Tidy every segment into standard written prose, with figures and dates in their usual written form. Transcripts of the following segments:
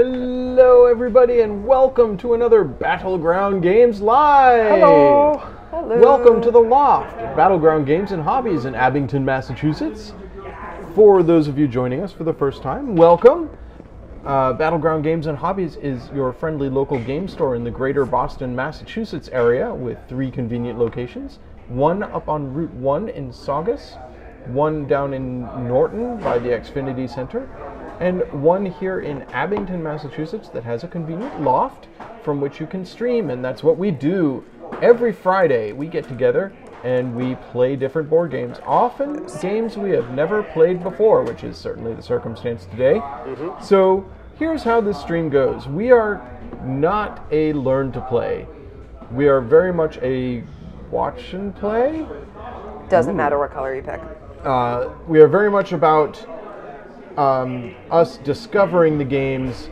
Hello everybody and welcome to another Battleground Games Live! Hello! Hello! Welcome to the Loft, Battleground Games and Hobbies in Abington, Massachusetts. For those of you joining us for the first time, welcome! Battleground Games and Hobbies is your friendly local game store in the greater Boston, Massachusetts area with 3 convenient locations. One up on Route 1 in Saugus, one down in Norton by the Xfinity Center, and one here in Abington, Massachusetts that has a convenient loft from which you can stream, and that's what we do. Every Friday we get together and we play different board games, often games we have never played before, which is certainly the circumstance today. So here's how this stream goes. We are not a learn to play. We are very much a watch and play. Doesn't matter what color you pick. We are very much about us discovering the games,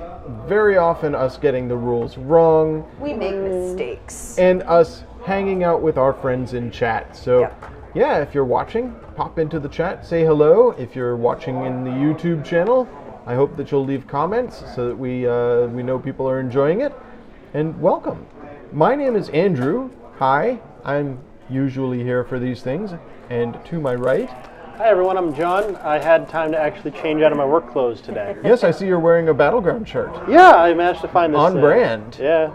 very often us getting the rules wrong. We make mistakes. And us hanging out with our friends in chat. So, yeah, if you're watching, pop into the chat, say hello. If you're watching in the YouTube channel, I hope that you'll leave comments so that we know people are enjoying it. And welcome. My name is Andrew. Hi, I'm usually here for these things. And to my right... Hi everyone, I'm John. I had time to actually change out of my work clothes today. Yes, I see you're wearing a Battleground shirt. Yeah, I managed to find this. On brand. Yeah.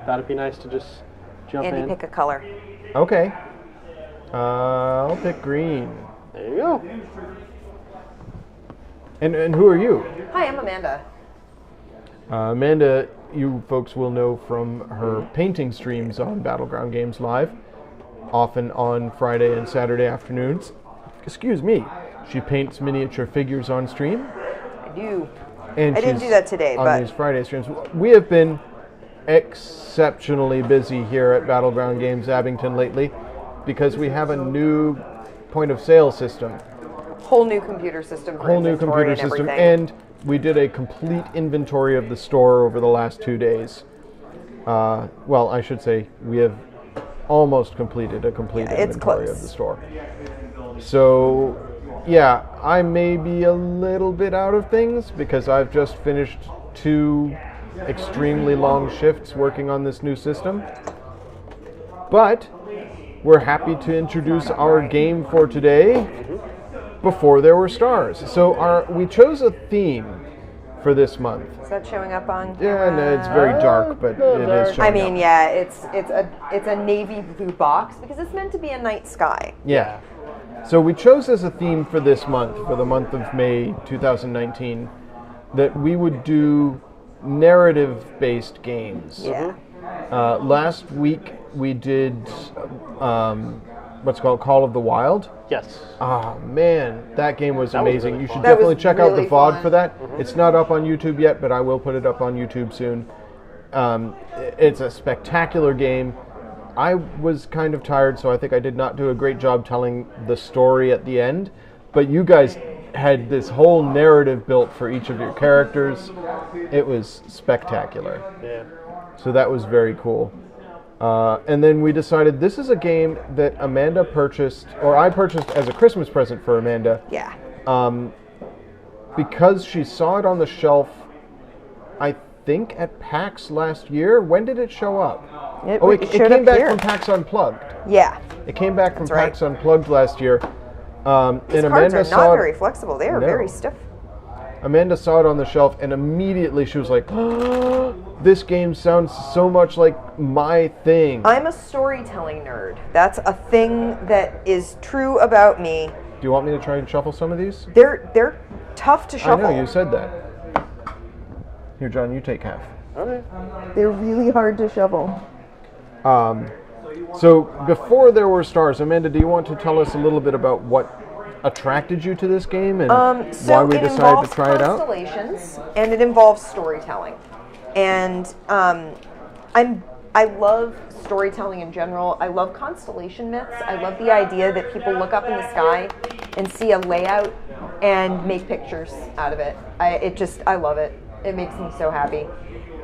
Thought it'd be nice to just jump Andy, in. pick a color. Okay. I'll pick green. There you go. And who are you? Hi, I'm Amanda. Amanda, you folks will know from her painting streams on Battleground Games Live, often on Friday and Saturday afternoons. Excuse me. She paints miniature figures on stream. I do. And I didn't do that today, on but these Friday streams. We have been exceptionally busy here at Battleground Games Abington lately because we have a new point of sale system. whole new computer system. For Whole new inventory computer and system, everything. and we did a complete inventory of the store over the last 2 days. Well, I should say we have almost completed a complete inventory of the store. So, yeah, I may be a little bit out of things because I've just finished 2 extremely long shifts working on this new system. But we're happy to introduce our game for today, Before There Were Stars. So we chose a theme for this month. Is that showing up on Yeah, camera? no, it's very dark, but it is showing I mean, up. yeah, it's a navy blue box because it's meant to be a night sky. Yeah. So we chose as a theme for this month, for the month of May 2019, that we would do narrative-based games. Yeah. Last week we did what's called Call of the Wild. Yes. Oh man, that game was That was amazing. really You should fun. That definitely was check out the really VOD fun. for that. It's not up on YouTube yet, but I will put it up on YouTube soon. It's a spectacular game. I was kind of tired, so I think I did not do a great job telling the story at the end. But you guys had this whole narrative built for each of your characters. It was spectacular. Yeah. So that was very cool. And then we decided this is a game that Amanda purchased, or I purchased as a Christmas present for Amanda. Yeah. Because she saw it on the shelf, I think at PAX last year. When did it show up? It came showed up back here. from PAX Unplugged. Yeah. It came back from That's right. PAX Unplugged last year. And These cards Amanda are saw not it. very flexible. They are No. very stiff. Amanda saw it on the shelf, and immediately she was like, oh, "This game sounds so much like my thing." I'm a storytelling nerd. That's a thing that is true about me. Do you want me to try and shuffle some of these? They're tough to shuffle. I know, you said that. Here, John, you take half. Okay. They're really hard to shuffle. So, Before There Were Stars, Amanda, do you want to tell us a little bit about what attracted you to this game and why we decided to try it out? Constellations, and it involves storytelling. And I love storytelling in general. I love constellation myths. I love the idea that people look up in the sky and see a layout and make pictures out of it. I love it. It makes me so happy.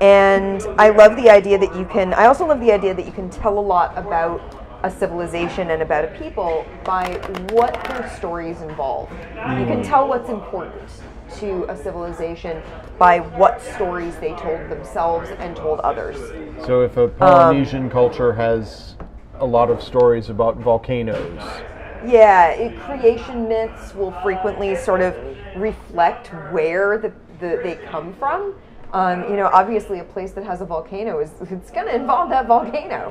And I love the idea that I also love the idea that you can tell a lot about a civilization and about a people by what their stories involve. You can tell what's important to a civilization by what stories they told themselves and told others. So if a Polynesian culture has a lot of stories about volcanoes. Yeah, creation myths will frequently sort of reflect where they come from. Obviously a place that has a volcano it's going to involve that volcano.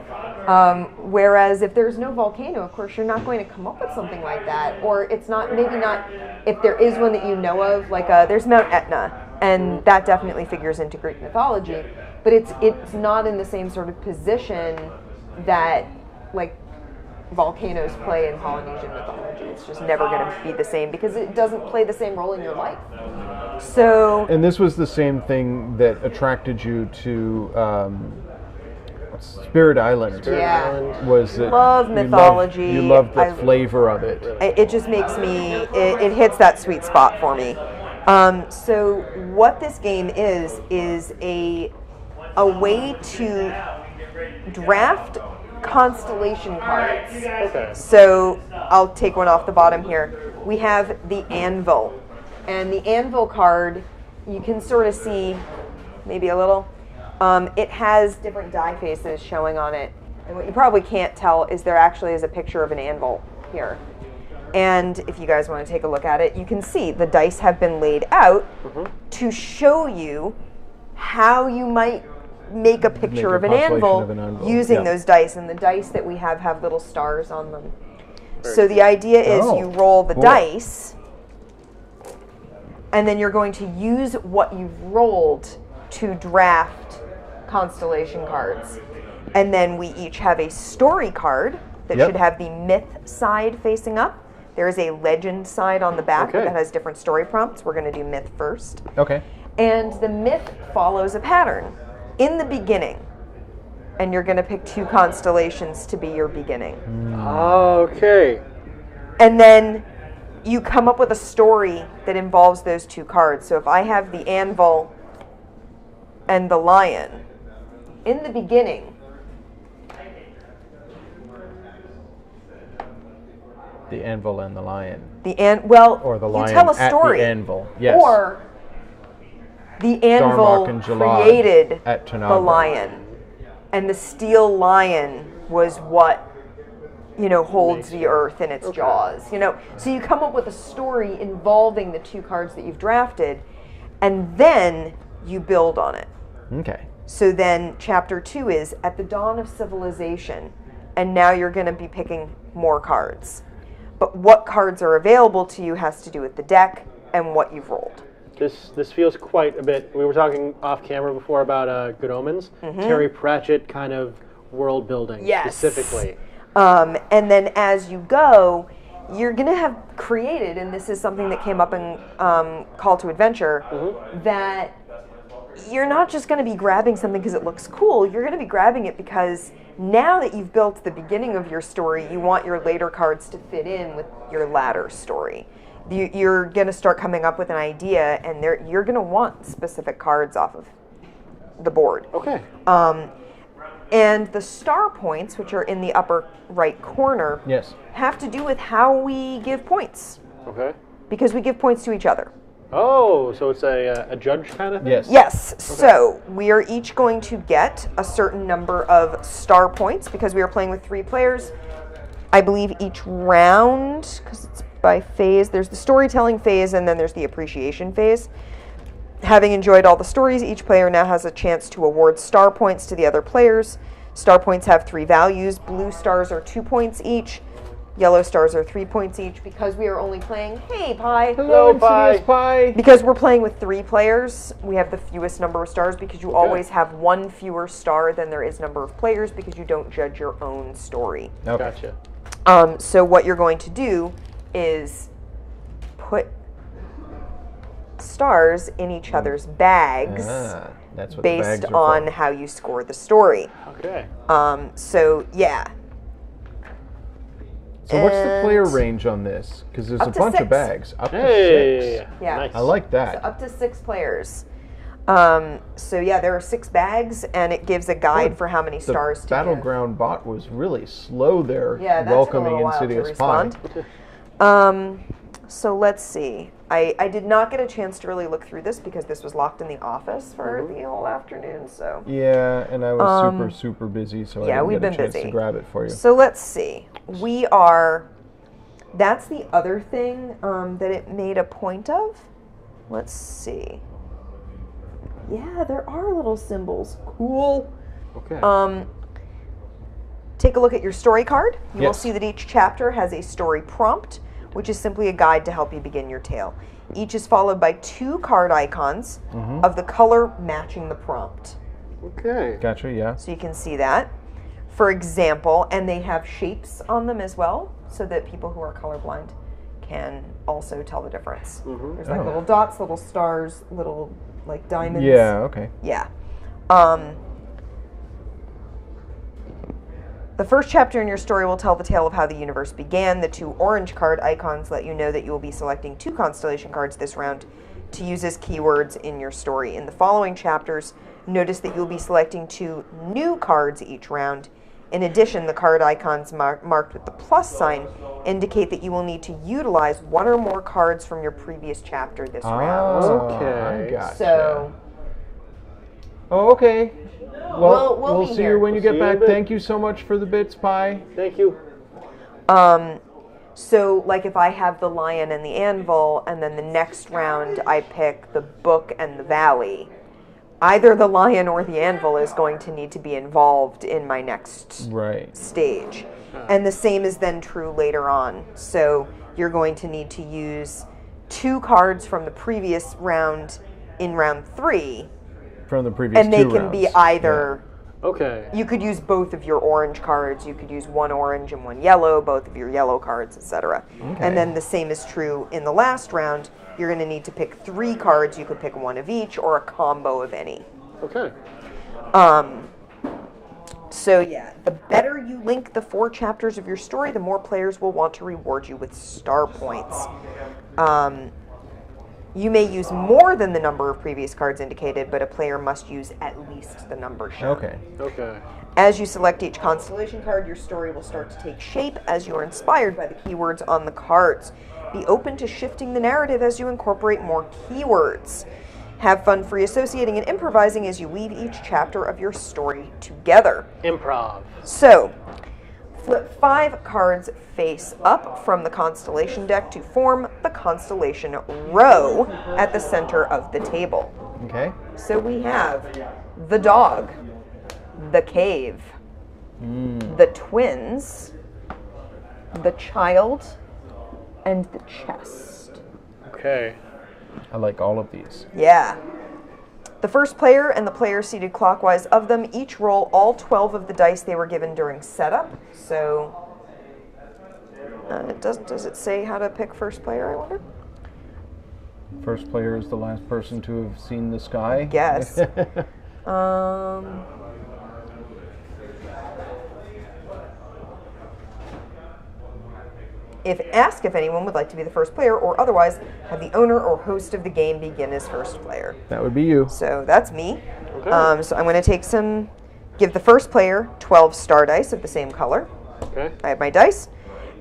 Whereas if there's no volcano, of course, you're not going to come up with something like that. Or it's maybe not, if there is one that you know of, like there's Mount Etna, and that definitely figures into Greek mythology, but it's not in the same sort of position that, like, volcanoes play in Polynesian mythology. It's just never going to be the same because it doesn't play the same role in your life. So, and this was the same thing that attracted you to Spirit Island. Yeah, was that love mythology. You loved the flavor of it. It just makes me. It hits that sweet spot for me. So what this game is a way to draft constellation cards. Okay. So I'll take one off the bottom here. We have the anvil. And the anvil card, you can sort of see maybe a little. It has different die faces showing on it. And what you probably can't tell is there actually is a picture of an anvil here. And if you guys want to take a look at it, you can see the dice have been laid out to show you how you might make a picture of an anvil using those dice. And the dice that we have little stars on them. So the idea is you roll the dice, and then you're going to use what you've rolled to draft constellation cards. And then we each have a story card that should have the myth side facing up. There is a legend side on the back that has different story prompts. We're going to do myth first. Okay. And the myth follows a pattern. In the beginning, and you're going to pick 2 constellations to be your beginning. Okay. And then you come up with a story that involves those 2 cards. So if I have the anvil and the lion, in the beginning, the anvil and the lion. Or the lion you tell a story. at the anvil. Yes. Or the anvil created the lion, and the steel lion was what holds the earth in its jaws. So you come up with a story involving the 2 cards that you've drafted, and then you build on it. Okay. So then chapter 2 is at the dawn of civilization, and now you're going to be picking more cards. But what cards are available to you has to do with the deck and what you've rolled. This feels quite a bit. We were talking off camera before about Good Omens, Terry Pratchett kind of world building specifically. And then as you go, you're going to have created, and this is something that came up in Call to Adventure, that you're not just going to be grabbing something because it looks cool. You're going to be grabbing it because now that you've built the beginning of your story, you want your later cards to fit in with your latter story. You're going to start coming up with an idea, and you're going to want specific cards off of the board. Okay. And the star points, which are in the upper right corner, have to do with how we give points. Okay. Because we give points to each other. Oh, so it's a judge kind of thing? Yes. Yes. Okay. So we are each going to get a certain number of star points because we are playing with 3 players. I believe each round, because it's by phase, there's the storytelling phase and then there's the appreciation phase. Having enjoyed all the stories, each player now has a chance to award star points to the other players. Star points have 3 values. Blue stars are 2 points each. Yellow stars are 3 points each. Because we are only playing, hey, Pie. Hello, Pie. Because we're playing with 3 players, we have the fewest number of stars because you always have 1 fewer star than there is number of players because you don't judge your own story. Okay. Gotcha. So what you're going to do is put stars in each other's bags that's what based the bags on for. how you score the story. Okay. So yeah. So what's the player range on this? Because there's a bunch of bags. Up to 6. Yeah. Nice. I like that. So up to 6 players. So yeah, there are 6 bags, and it gives a guide for how many stars to give. The Battleground bot was really slow there, Yeah, that welcoming took a little while Insidious to respond. Pie. So let's see. I did not get a chance to really look through this because this was locked in the office for the whole afternoon. So yeah, and I was super busy, so I didn't get a chance to grab it for you. So let's see. We are. That's the other thing that it made a point of. Let's see. Yeah, there are little symbols. Cool. Okay. Take a look at your story card. You will see that each chapter has a story prompt, which is simply a guide to help you begin your tale. Each is followed by 2 card icons of the color matching the prompt. Okay. Gotcha, yeah. So you can see that. For example, and they have shapes on them as well, so that people who are colorblind can also tell the difference. There's like little dots, little stars, little like diamonds. Yeah, okay. Yeah. The first chapter in your story will tell the tale of how the universe began. The 2 orange card icons let you know that you will be selecting 2 constellation cards this round to use as keywords in your story. In the following chapters, notice that you'll be selecting 2 new cards each round. In addition, the card icons marked with the plus sign indicate that you will need to utilize 1 or more cards from your previous chapter this round. Okay. I gotcha. So... Oh, okay. Well, we'll see here. you when you get back. Thank you so much for the bits, Pie. Thank you. So, like, if I have the lion and the anvil, and then the next round I pick the book and the valley, either the lion or the anvil is going to need to be involved in my next stage. And the same is then true later on. So, you're going to need to use 2 cards from the previous round in round 3. From the previous and they can rounds. be either Okay. You could use both of your orange cards, you could use 1 orange and 1 yellow, both of your yellow cards, etc. And then the same is true in the last round. You're going to need to pick 3 cards, you could pick 1 of each or a combo of any. Okay. So yeah, the better you link the 4 chapters of your story, the more players will want to reward you with star points. You may use more than the number of previous cards indicated, but a player must use at least the number shown. Okay. As you select each constellation card, your story will start to take shape as you are inspired by the keywords on the cards. Be open to shifting the narrative as you incorporate more keywords. Have fun free associating and improvising as you weave each chapter of your story together. Improv. So, flip 5 cards face up from the constellation deck to form the constellation row at the center of the table. Okay. So we have the dog, the cave, the twins, the child, and the chest. Okay. I like all of these. Yeah. The first player and the player seated clockwise of them each roll all 12 of the dice they were given during setup. So, does it say how to pick first player, I wonder? First player is the last person to have seen the sky? Yes. Ask if anyone would like to be the first player, or otherwise have the owner or host of the game begin as first player. That would be you. So that's me. Okay. So I'm going to take give the first player 12 star dice of the same color. Okay. I have my dice.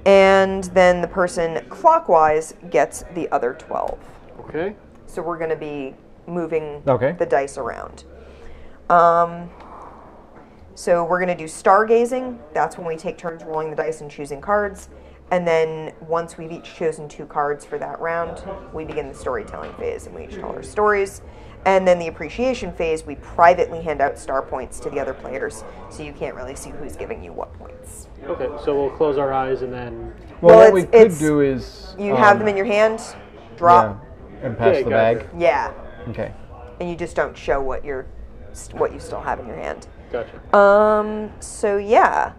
And then the person clockwise gets the other 12. Okay. So we're going to be moving the dice around. So we're going to do stargazing. That's when we take turns rolling the dice and choosing cards. And then once we've each chosen 2 cards for that round, we begin the storytelling phase, and we each tell our stories. And then the appreciation phase, we privately hand out star points to the other players, so you can't really see who's giving you what points. Okay, so we'll close our eyes and then... Well, what we could do is... You have them in your hand, drop. Yeah, and pass the bag. Yeah. Okay. And you just don't show what you still have in your hand. Gotcha. So yeah.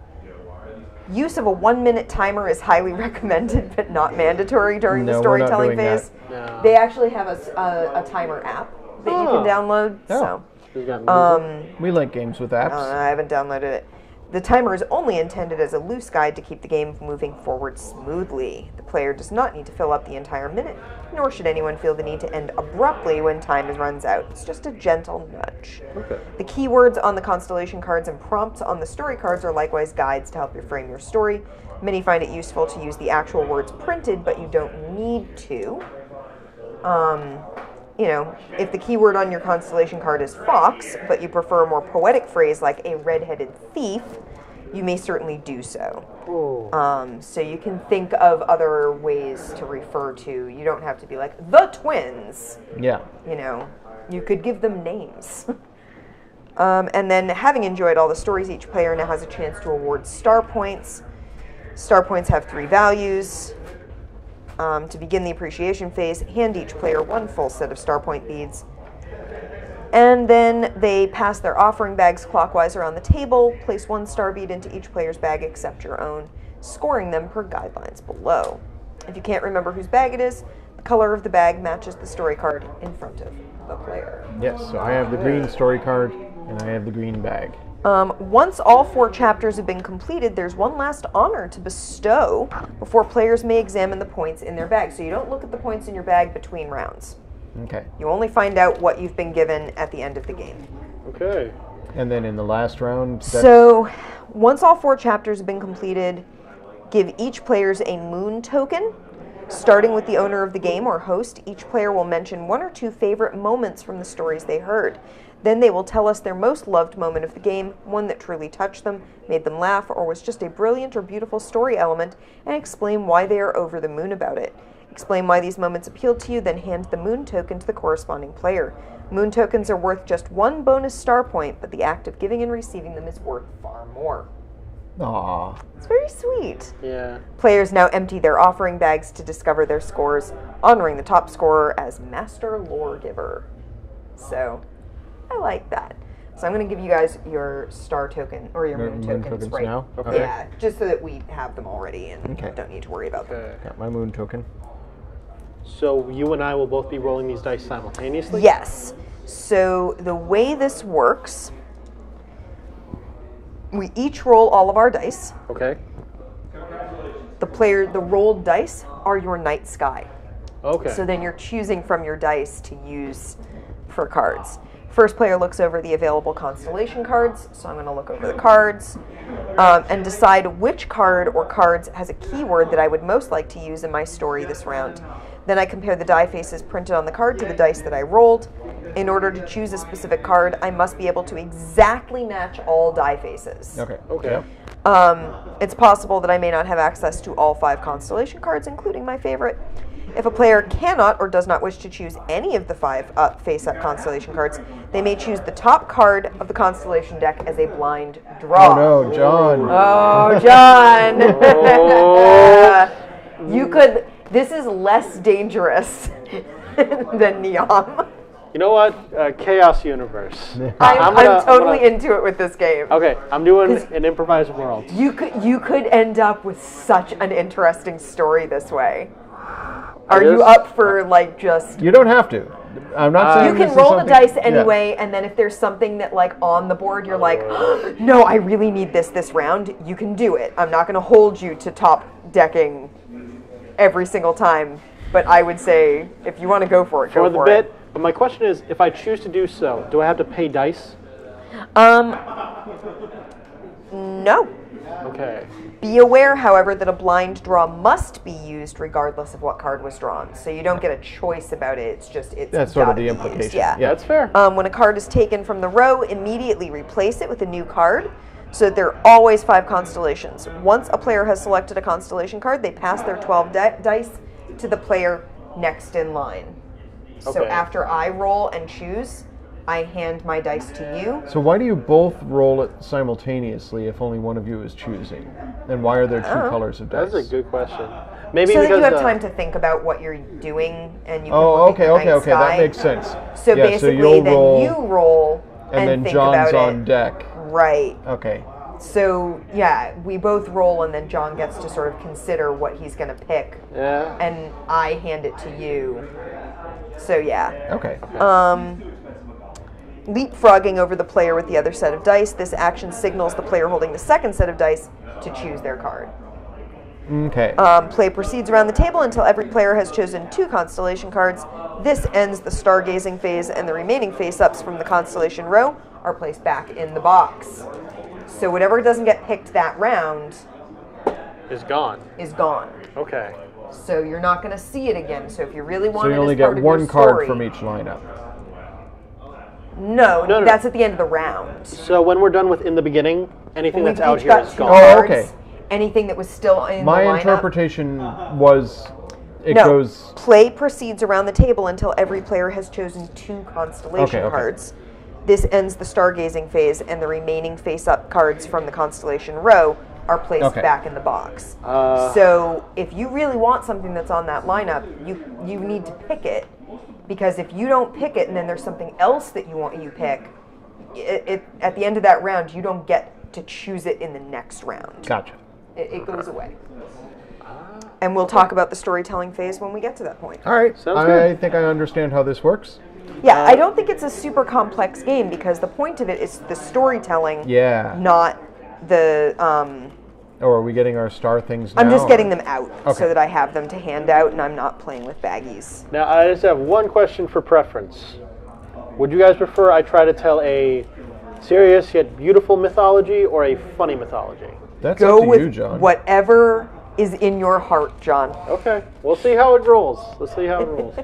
Use of a 1-minute timer is highly recommended, but not mandatory during the storytelling phase. No. They actually have a timer app that you can download. So, we like games with apps. I haven't downloaded it. The timer is only intended as a loose guide to keep the game moving forward smoothly. The player does not need to fill up the entire minute, nor should anyone feel the need to end abruptly when time runs out. It's just a gentle nudge. Okay. The keywords on the constellation cards and prompts on the story cards are likewise guides to help you frame your story. Many find it useful to use the actual words printed, but you don't need to. You know, if the keyword on your constellation card is fox, but you prefer a more poetic phrase like a red-headed thief, you may certainly do so. So you can think of other ways to refer to. You don't have to be like, the twins. Yeah. You know, you could give them names. And then, having enjoyed all the stories, each player now has a chance to award star points. Star points have 3 values. To begin the appreciation phase, hand each player 1 full set of star point beads. And then they pass their offering bags clockwise around the table, place 1 star bead into each player's bag except your own, scoring them per guidelines below. If you can't remember whose bag it is, the color of the bag matches the story card in front of the player. Yes, so I have the green story card, and I have the green bag. Once all 4 chapters have been completed, there's one last honor to bestow before players may examine the points in their bag. So you don't look at the points in your bag between rounds. Okay. You only find out what you've been given at the end of the game. Okay. And then in the last round... So, once all 4 chapters have been completed, give each player a moon token. Starting with the owner of the game or host, each player will mention 1 or 2 favorite moments from the stories they heard. Then they will tell us their most loved moment of the game, one that truly touched them, made them laugh, or was just a brilliant or beautiful story element, and explain why they are over the moon about it. Explain why these moments appealed to you, then hand the moon token to the corresponding player. Moon tokens are worth just 1 bonus star point, but the act of giving and receiving them is worth far more. Aww. It's very sweet. Yeah. Players now empty their offering bags to discover their scores, honoring the top scorer as Master Lore Giver. So, I like that. So I'm going to give you guys your star token, or your moon tokens right now? Okay. Yeah, just so that we have them already and don't need to worry about them. Okay. Got my moon token. So you and I will both be rolling these dice simultaneously? Yes. So the way this works, we each roll all of our dice. Okay. The rolled dice are your night sky. Okay. So then you're choosing from your dice to use for cards. First player looks over the available constellation cards, so I'm going to look over the cards and decide which card or cards has a keyword that I would most like to use in my story this round. Then I compare the die faces printed on the card to the dice that I rolled. In order to choose a specific card, I must be able to exactly match all die faces. Okay. Okay. It's possible that I may not have access to all 5 constellation cards, including my favorite. If a player cannot or does not wish to choose any of the 5 face-up constellation cards, they may choose the top card of the constellation deck as a blind draw. Oh no, John. Oh, John! You could... This is less dangerous than Neom. You know what? Chaos Universe. I'm totally into it with this game. Okay, I'm doing an improvised world. You could end up with such an interesting story this way. Are you up for like just... You don't have to. I'm not saying you can roll the dice anyway, and then if there's something that like on the board you're like, oh, no, I really need this round, you can do it. I'm not going to hold you to top decking every single time, but I would say if you want to go for it, go for it. But my question is, if I choose to do so, do I have to pay dice? No. Okay. Be aware, however, that a blind draw must be used regardless of what card was drawn. So you don't get a choice about it. It's just that's sort of the implication. Yeah, that's fair. When a card is taken from the row, immediately replace it with a new card, so that there are always 5 constellations. Once a player has selected a constellation card, they pass their 12 dice to the player next in line. So Okay. after I roll and choose, I hand my dice to you. So why do you both roll it simultaneously if only one of you is choosing? And why are there 2 colors of dice? That's a good question. Maybe So that because you have time to think about what you're doing, and you can Oh, look okay, at the okay, night okay. sky. That makes sense. So Yeah, basically, you'll then roll, you roll and then think John's about on it. deck. Right. Okay. So yeah, we both roll, and then John gets to sort of consider what he's going to pick, Yeah. and I hand it to you. So yeah. Okay. Leapfrogging over the player with the other set of dice. This action signals the player holding the second set of dice to choose their card. Okay. Play proceeds around the table until every player has chosen 2 constellation cards. This ends the stargazing phase, and the remaining face-ups from the constellation row are placed back in the box. So whatever doesn't get picked that round Is gone. is gone. Okay. So you're not going to see it again. So if you really want So it you only as part get of your one card story- from each lineup. No, No. that's at the end of the round. So when we're done with in the beginning, anything We've that's out each here got is 2 gone. Oh, cards. okay. Anything that was still in My the lineup. interpretation was it No, goes. play proceeds around the table until every player has chosen 2 constellation Okay. cards. This ends the stargazing phase, and the remaining face-up cards from the constellation row are placed back in the box. So if you really want something that's on that lineup, you need to pick it, because if you don't pick it and then there's something else that you pick, at the end of that round, you don't get to choose it in the next round. Gotcha. It goes away. And we'll talk about the storytelling phase when we get to that point. All right. Sounds I good. think I understand how this works. Yeah, I don't think it's a super complex game, because the point of it is the storytelling, Yeah. not the... Oh, are we getting our star things now? I'm just getting them out Okay. so that I have them to hand out, and I'm not playing with baggies. Now, I just have one question for preference. Would you guys prefer I try to tell a serious yet beautiful mythology or a funny mythology? That's Go up to with you, John. whatever is in your heart, John. Okay, we'll see how it rolls. Let's see how it rolls.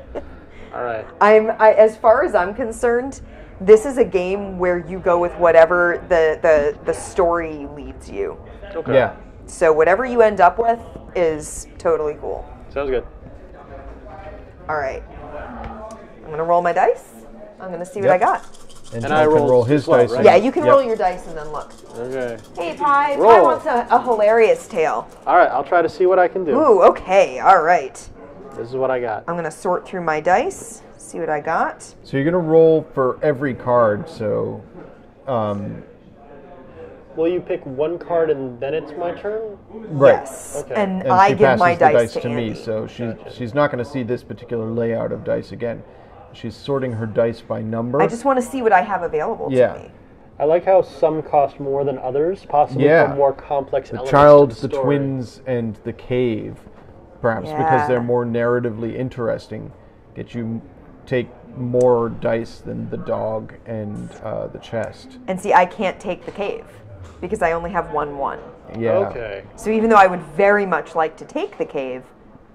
All right. As far as I'm concerned, this is a game where you go with whatever the story leads you. Okay. Yeah. So whatever you end up with is totally cool. Sounds good. All right. I'm going to roll my dice. I'm going to see what I got. And And John I can rolled roll his as well, dice. right? and- Yeah, you can Yep. roll your dice and then look. Okay. Hey, Pi. Pi Roll. wants a hilarious tale. All right, I'll try to see what I can do. Ooh, okay. All right. This is what I got. I'm going to sort through my dice, see what I got. So you're gonna roll for every card. So, Will you pick one card and then it's my turn? right. Yes. Okay. And, And I she give passes my the dice to me, Andy. so she's not going to see this particular layout of dice again. She's sorting her dice by number. I just want to see what I have available Yeah. to me. I like how some cost more than others, possibly Yeah. for more complex the elements child, to the story. twins, and the cave, perhaps because Yeah. they're more narratively interesting, get you take more dice than the dog and the chest. And see, I can't take the cave because I only have 1/1. Yeah. Okay. So even though I would very much like to take the cave,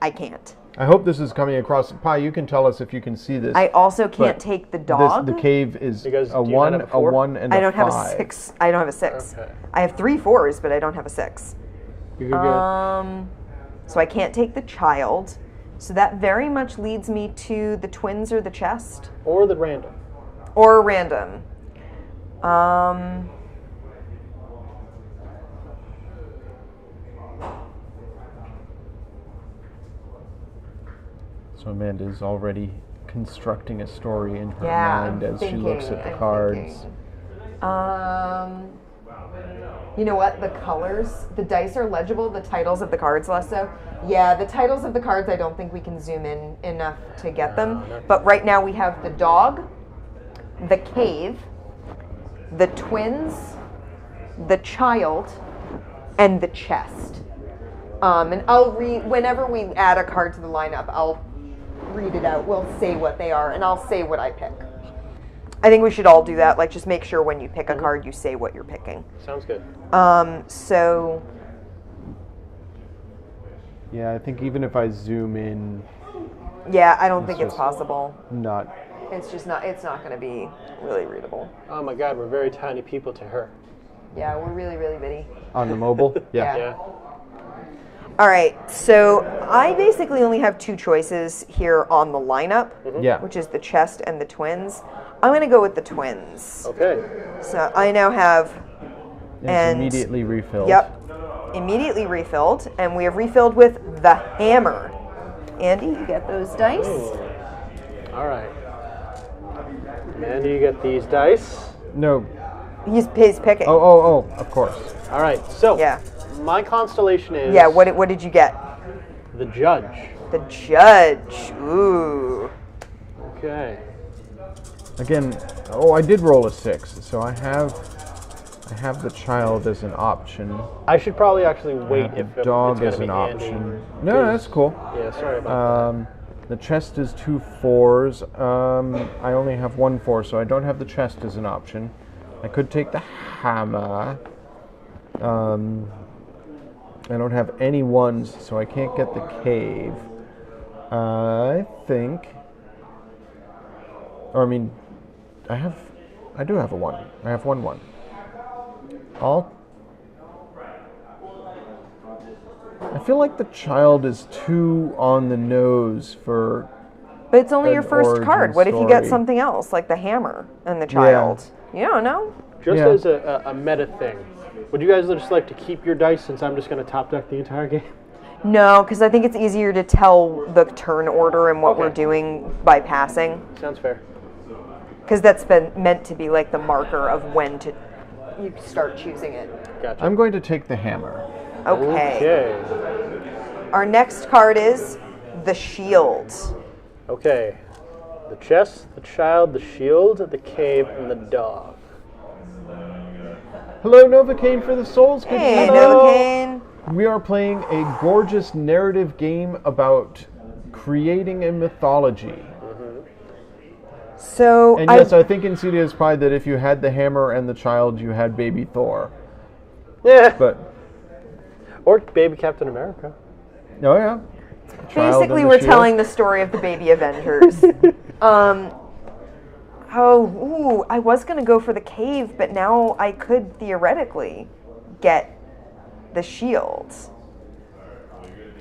I can't. I hope this is coming across. Pi, you can tell us if you can see this. I also can't But take the dog. The cave is Because a do you not 1, have a a four? 1, and I a don't 5. have a 6. I don't have a 6. Okay. I have 3 4s, but I don't have a 6. You could get So I can't take the child. So that very much leads me to the twins or the chest. or the random. Or random. So Amanda's already constructing a story in her Yeah, mind I'm as she looks at the I'm cards. thinking. You know what? The colors, the dice are legible. The titles of the cards less so. Yeah, the titles of the cards, I don't think we can zoom in enough to get them. But right now we have the dog, the cave, the twins, the child, and the chest. And I'll read, whenever we add a card to the lineup, I'll read it out. We'll say what they are, and I'll say what I pick. I think we should all do that. Like, just make sure when you pick a card, you say what you're picking. Sounds good. So, Yeah, I think even if I zoom in, yeah, I don't think It's it's just- possible. not. It's just not, it's not going to be really readable. Oh my God, we're very tiny people to her. Yeah, we're really, really bitty. On the mobile? Yeah. Yeah. All right, so I basically only have 2 choices here on the lineup, Yeah. which is the chest and the twins. I'm going to go with the twins. Okay. So I now have, It's and immediately refilled. Yep, immediately refilled, and we have refilled with the hammer. Andy, you get those dice. All right. Amanda, you get these dice. No. He's picking. Oh, of course. All right. So Yeah. my constellation is Yeah, what did you get? the judge. The judge. Ooh. Okay. Again, I did roll a 6, so I have the child as an option. I should probably actually wait The if dog it's as gonna an be Andy, option. No, 'cause- that's cool. Yeah, sorry about The chest is 2 4s. I only have 1 4, so I don't have the chest as an option. I could take the hammer. I don't have any ones, so I can't get the cave. I think... Or, I mean, I do have a 1. I have 1. I feel like the child is too on the nose for... But it's only your first card. What if you get story. something else, like the hammer and the child? You don't know. Just as a meta thing, would you guys just like to keep your dice since I'm just going to top deck the entire game? No, because I think it's easier to tell the turn order and what we're doing by passing. Sounds fair. Because that's been meant to be like the marker of when to you start choosing it. Gotcha. I'm going to take the hammer. Okay. Our next card is the shield. Okay. The chest, the child, the shield, the cave, and the dog. Hello, Novocaine for the Souls. Good Hey, evening. Novocaine. We are playing a gorgeous narrative game about creating a mythology. So And yes, I think in Celia's Pride that if you had the hammer and the child, you had baby Thor. Yeah. But Or baby Captain America. oh yeah. basically we're telling the story of the baby Avengers. I was going to go for the cave, but now I could theoretically get the shield.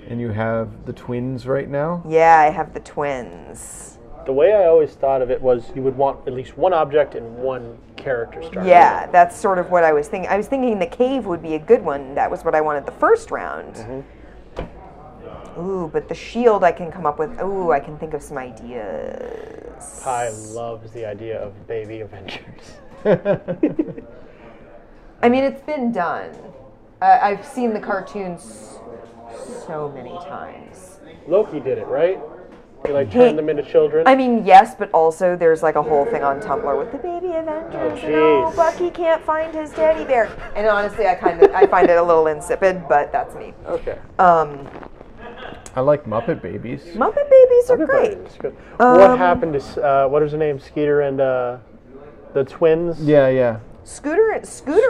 And you have the twins right now? Yeah, I have the twins. The way I always thought of it was you would want at least one object and one character starter. Yeah, that's sort of what I was thinking. I was thinking the cave would be a good one. That was what I wanted the first round. Ooh, but the shield I can come up with. Ooh, I can think of some ideas. Pi loves the idea of baby Avengers. I mean, it's been done. I've seen the cartoons so many times. Loki did it, right? He turned them into children. I mean, yes, but also there's like a whole thing on Tumblr with the baby Avengers. Oh, Bucky can't find his teddy bear. And honestly, I find it a little insipid, but that's me. Okay. I like Muppet Babies. Muppet Babies are great. Good. What happened to what is her name? Skeeter and the twins. Yeah. Scooter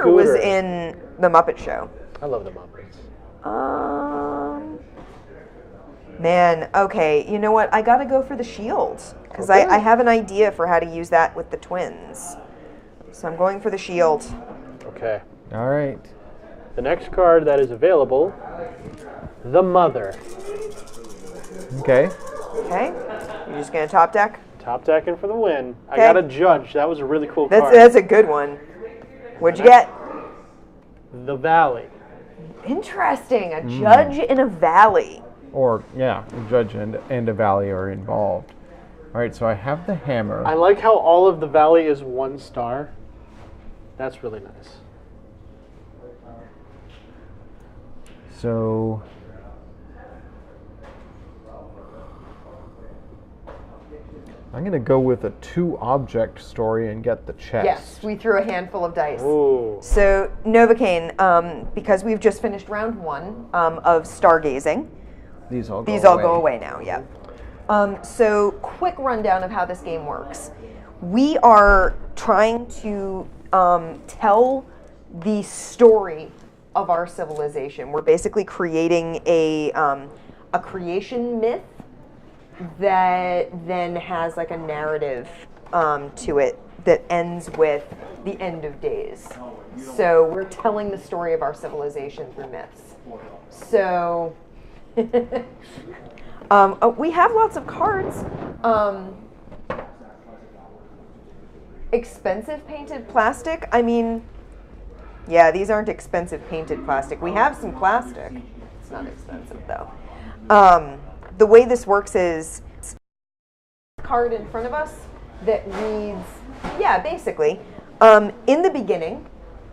was in the Muppet Show. I love the Muppets. Man, okay, you know what? I gotta go for the shield because I have an idea for how to use that with the twins. So I'm going for the shield. Okay. All right. The next card that is available, the Mother. Okay. Okay, you're just gonna top deck. Top decking for the win. I Okay. got a judge. That was a really cool card. That's a good one. What'd you get? The Valley. Interesting. A judge in a valley. Or, yeah, a judge and a valley are involved. All right, so I have the hammer. I like how all of the Valley is 1 star. That's really nice. So... I'm going to go with a 2-object story and get the chest. Yes, we threw a handful of dice. Ooh. So, Novocaine, because we've just finished round 1 of stargazing, These all go away now, yeah. So, quick rundown of how this game works. We are trying to tell the story of our civilization. We're basically creating a creation myth that then has like a narrative to it that ends with the end of days. So we're telling the story of our civilization through myths. So we have lots of cards. Expensive painted plastic. I mean, yeah, these aren't expensive painted plastic. We have some plastic. It's not expensive though. The way this works is card in front of us that reads, yeah, basically, in the beginning,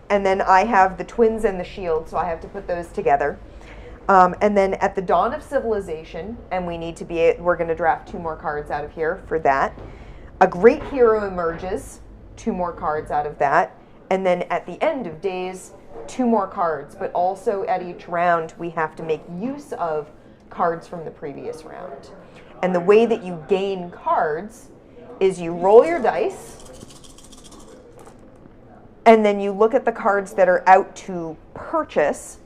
and then I have the twins and the shield, so I have to put those together. And then at the dawn of civilization, and we're going to draft 2 more cards out of here for that. A great hero emerges, 2 more cards out of that. And then at the end of days, 2 more cards. But also at each round, we have to make use of cards from the previous round. And the way that you gain cards is you roll your dice, and then you look at the cards that are out to purchase,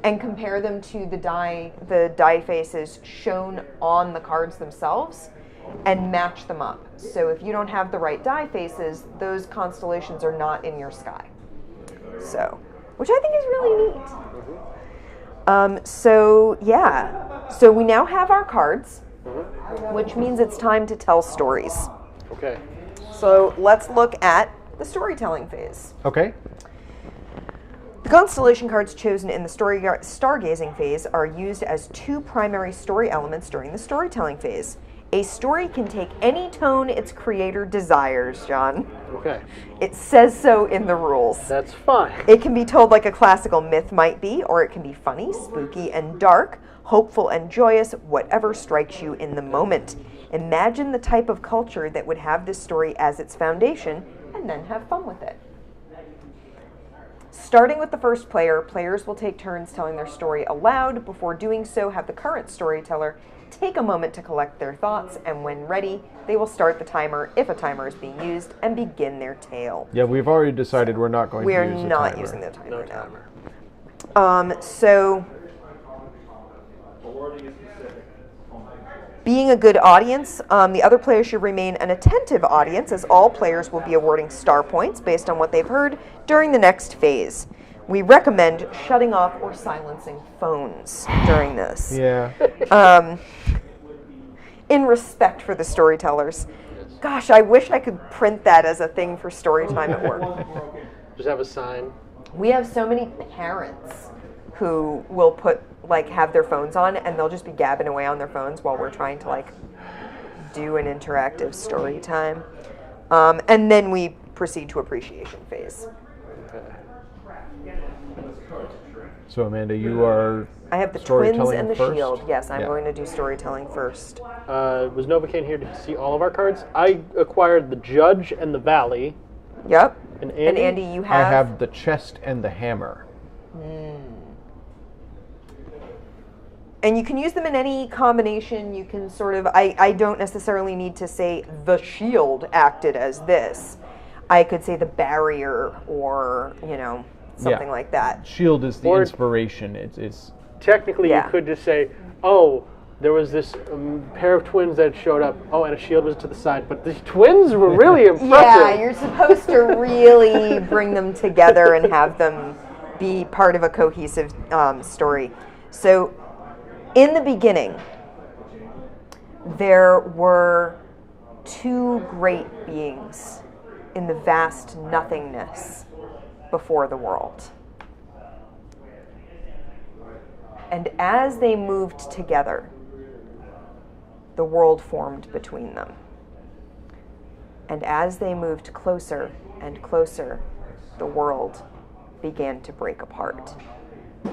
and compare them to the die faces shown on the cards themselves, and match them up. So if you don't have the right die faces, those constellations are not in your sky. So, which I think is really neat. So we now have our cards, which means it's time to tell stories. Okay. So let's look at the storytelling phase. Okay. The constellation cards chosen in the stargazing phase are used as two primary story elements during the storytelling phase. A story can take any tone its creator desires, John. Okay. It says so in the rules. That's fine. It can be told like a classical myth might be, or it can be funny, spooky, and dark, hopeful and joyous, whatever strikes you in the moment. Imagine the type of culture that would have this story as its foundation, and then have fun with it. Starting with the first player, players will take turns telling their story aloud. Before doing so, have the current storyteller take a moment to collect their thoughts, and when ready, they will start the timer, if a timer is being used, and begin their tale. Yeah, we've already decided we're not going to use the timer. We're not using the timer now. Timer. So, being a good audience, the other players should remain an attentive audience, as all players will be awarding star points based on what they've heard during the next phase. We recommend shutting off or silencing phones during this. Yeah. In respect for the storytellers. Gosh, I wish I could print that as a thing for story time at work. Just have a sign. We have so many parents who will have their phones on, and they'll just be gabbing away on their phones while we're trying to do an interactive story time. And then we proceed to appreciation phase. So Amanda, you are I have the twins storytelling and the first? shield. Yes, I'm Yeah. going to do storytelling first. Was Novocaine here to see all of our cards? I acquired the Judge and the Valley. Yep. And Andy? And Andy, you have? I have the chest and the hammer. And you can use them in any combination. You can sort of, I don't necessarily need to say the shield acted as this. I could say the barrier, or, something like that. Shield is the Or- inspiration. It's Technically, Yeah. you could just say, oh, there was this pair of twins that showed up. Oh, and a shield was to the side. But the twins were really impressive. Yeah, you're supposed to really bring them together and have them be part of a cohesive story. So, in the beginning, there were two great beings in the vast nothingness before the world. And as they moved together, the world formed between them. And as they moved closer and closer, the world began to break apart.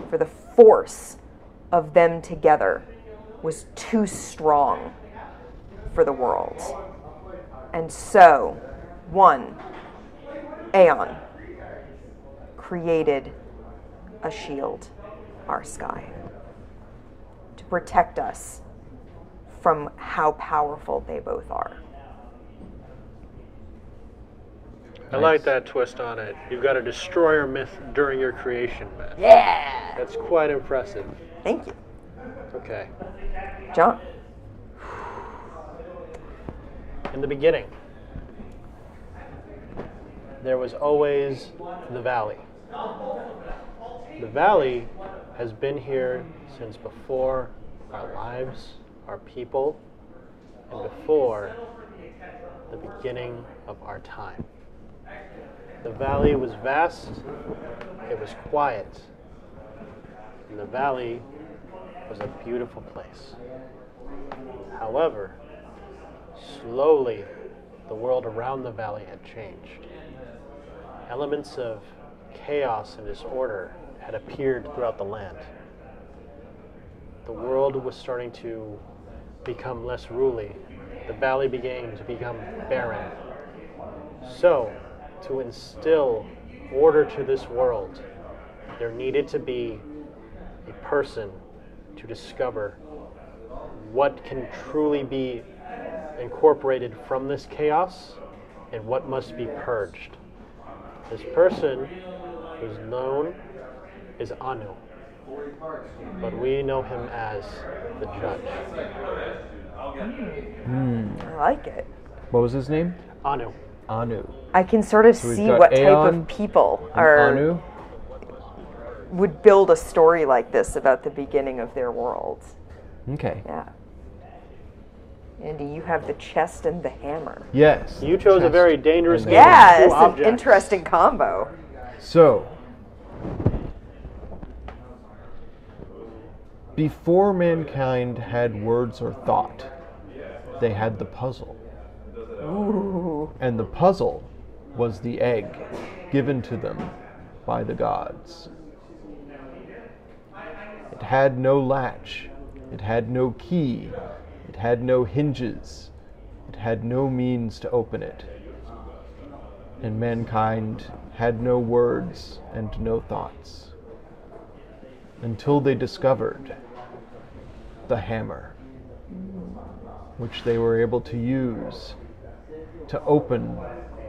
For the force of them together was too strong for the world. And so, one, Aeon, created a shield, our sky, to protect us from how powerful they both are. I like that twist on it. You've got a destroyer myth during your creation myth. Yeah! That's quite impressive. Thank you. Okay. John? In the beginning, there was always the valley. The valley has been here since before our lives, our people, and before the beginning of our time. The valley was vast, it was quiet, and the valley was a beautiful place. However, slowly the world around the valley had changed. Elements of chaos and disorder had appeared throughout the land. The world was starting to become less ruly. The valley began to become barren. So, to instill order to this world, there needed to be a person to discover what can truly be incorporated from this chaos and what must be purged. This person who's known is Anu. but we know him as the judge. I like it. What was his name? Anu. Anu. I can sort of we've see got what type Aeon of people And are Anu. would build a story like this about the beginning of their world. Okay. Yeah. Andy, you have the chest and the hammer. Yes. You chose a Chest very dangerous and game. the- Yeah, Two it's an objects. interesting combo. So, before mankind had words or thought, they had the puzzle. Ooh. And the puzzle was the egg given to them by the gods. It had no latch. It had no key. It had no hinges. It had no means to open it. And mankind had no words and no thoughts. Until they discovered the hammer, which they were able to use to open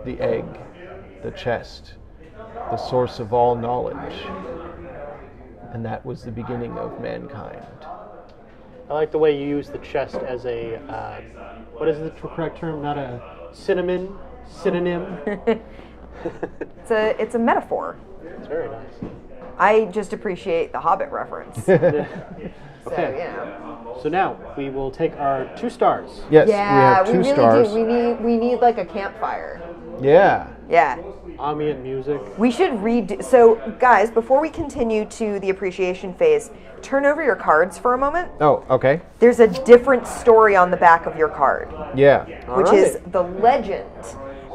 the egg, the chest, the source of all knowledge. And that was the beginning of mankind. I like the way you use the chest as a, what is the correct term? Not a synonym? It's a metaphor. It's very nice. I just appreciate the Hobbit reference. So, Okay. you know. So now we will take our 2 stars. Yes, Yeah, we have 2 really stars. do. We need like a campfire. Yeah. Yeah. Ambient music. We should redo. So, guys, before we continue to the appreciation phase, turn over your cards for a moment. Oh, okay. There's a different story on the back of your card, Yeah. which is the legend.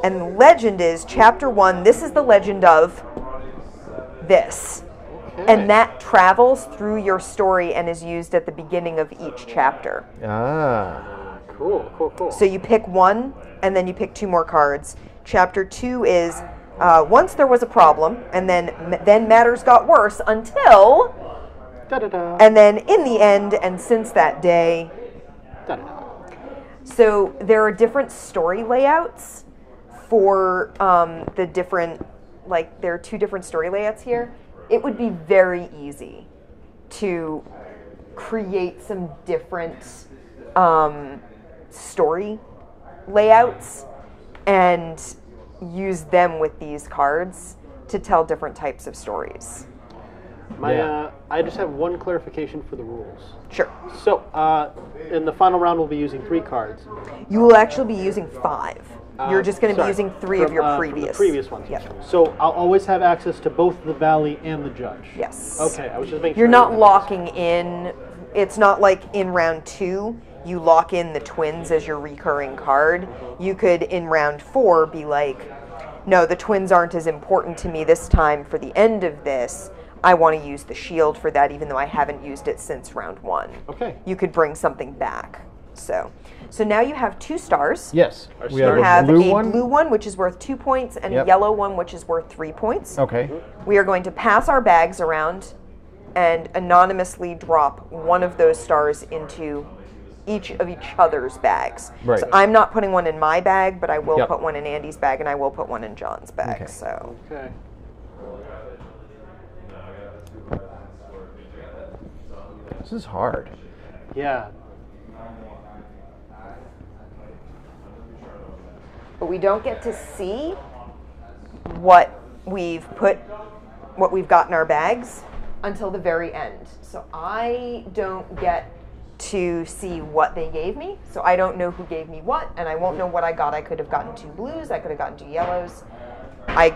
And the legend is chapter 1. This is the legend of this. And that travels through your story and is used at the beginning of each chapter. Ah. Cool. So you pick one, and then you pick 2 more cards. Chapter 2 is once there was a problem, and then matters got worse until, Da-da-da. and then in the end, and since that day. Da-da-da. So there are different story layouts for the different, like there are 2 different story layouts here. It would be very easy to create some different story layouts and use them with these cards to tell different types of stories. I just have one clarification for the rules. Sure. So, in the final round, we'll be using 3 cards. You will actually be using 5. You're just going to be Sorry, using 3 of your from previous. the previous ones. Yep. So I'll always have access to both the Valley and the Judge. Yes. Okay, I was just making sure. You're not locking in. It's not like in round 2 you lock in the twins as your recurring card. You could in round 4 be like, no, the twins aren't as important to me this time for the end of this. I want to use the shield for that even though I haven't used it since round 1. Okay. You could bring something back. So now you have 2 stars. Yes. We You have have a blue one. blue one, which is worth 2 points, and Yep. a yellow one, which is worth 3 points. Okay. We are going to pass our bags around and anonymously drop one of those stars into each of each other's bags. Right. So I'm not putting one in my bag, but I will Yep. put one in Andy's bag, and I will put one in John's bag. Okay. So Okay. This is hard. Yeah. but we don't get to see what we've got in our bags until the very end. So I don't get to see what they gave me. So I don't know who gave me what, and I won't know what I got. I could have gotten 2 blues. I could have gotten 2 yellows. I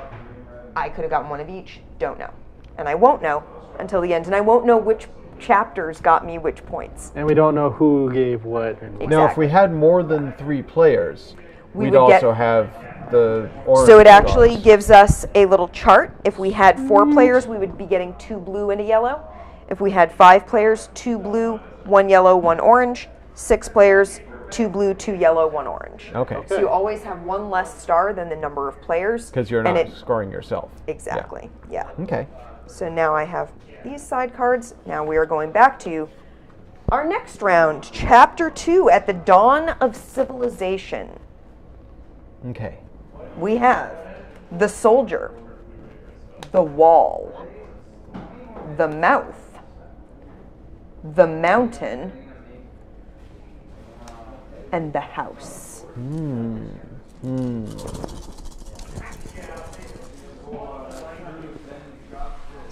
could have gotten one of each. Don't know. And I won't know until the end. And I won't know which chapters got me which points. And we don't know who gave what. Now, if we had more than 3 players, We we'd would get- also have the orange. So it actually stars. gives us a little chart. If we had 4 players, we would be getting 2 blue and a yellow. If we had 5 players, 2 blue, 1 yellow, 1 orange. 6 players, 2 blue, 2 yellow, 1 orange. Okay. So you always have 1 less star than the number of players. Because you're and not scoring yourself. Exactly, yeah. Okay. So now I have these side cards. Now we are going back to our next round, Chapter 2, At the Dawn of Civilization. Okay. We have the soldier, the wall, the mouth, the mountain, and the house.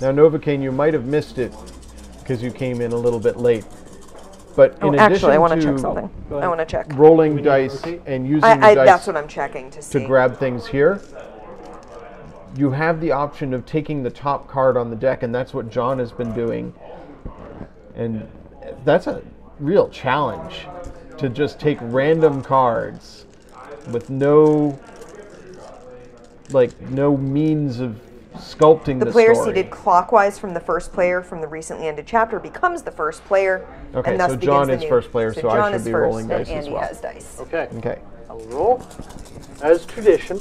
Now, Novocaine, you might have missed it because you came in a little bit late. But in addition Actually, I want to to check something. I want to check. rolling dice and using the dice That's what I'm checking to see. to grab things here, you have the option of taking the top card on the deck, and that's what John has been doing. And that's a real challenge to just take random cards with no means of sculpting the player story. seated clockwise from the first player from the recently ended chapter becomes the first player. Okay, and thus so begins John the is new. first player, so I John should is be first, rolling dice and as Andy well. has dice. Okay. Okay. I'll roll. As tradition.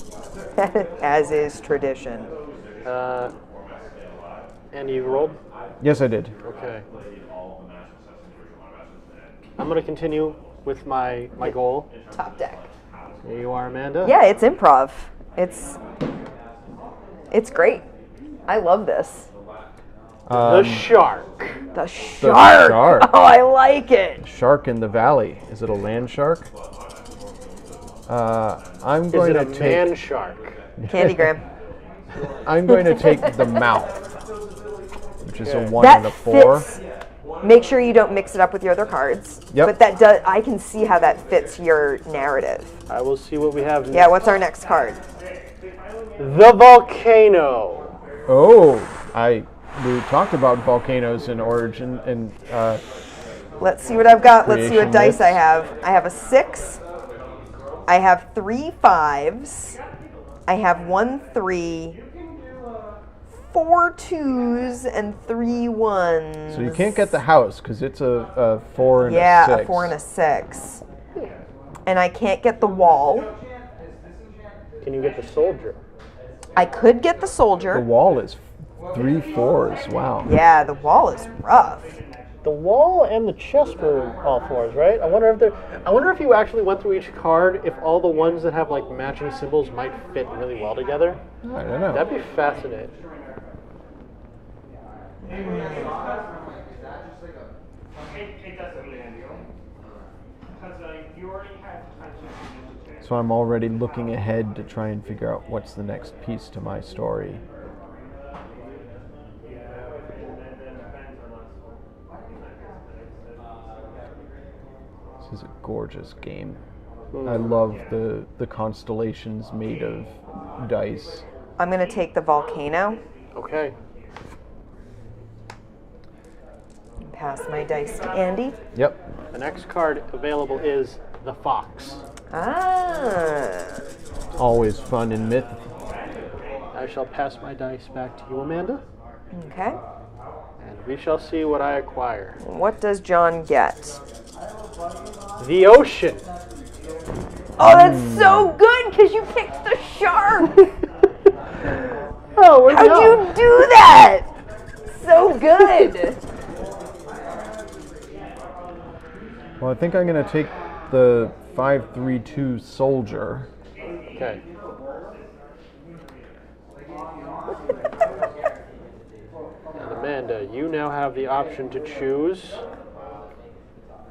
As is tradition. Andy, you rolled? Yes, I did. Okay. I'm going to continue with my goal. Top deck. Here you are, Amanda. Yeah, it's improv. It's great. I love this. The shark. The shark. shark. Oh, I like it. Shark in the valley. Is it a land shark? I'm Is going it a to man take. shark? Candygram. I'm going to take the mouth, which is a Okay. 1 and a 4. Fits. Make sure you don't mix it up with your other cards. Yep. But that does. I can see how that fits your narrative. I will see what we have next. Yeah. What's our next card? The volcano. Oh, we talked about volcanoes in Origin, and Let's see what I've got. Let's see what Creation dice I myths. have. I have a 6. I have 3 5s. I have 1 3. 4 2s and 3 1s. so you can't get the house because it's a 4 and a 6. Yeah, a 4 and a 6. And I can't get the wall. Can you get the soldier? I could get the soldier. The wall is 3 4s. Wow. Yeah, the wall is rough. The wall and the chest were all 4s, right? I wonder if you actually went through each card, if all the ones that have like matching symbols might fit really well together. I don't know. That'd be fascinating. So I'm already looking ahead to try and figure out what's the next piece to my story. This is a gorgeous game. I love the constellations made of dice. I'm going to take the volcano. Okay. Pass my dice to Andy. Yep. The next card available is the fox. Ah. Always fun in Myth. I shall pass my dice back to you, Amanda, Okay. and we shall see what I acquire. What does John get? The ocean. Oh, that's so good because you picked the shark. Oh, where'd How'd go? you do that? So good. Well, I think I'm going to take the 5-3-2 soldier. Okay. And Amanda, you now have the option to choose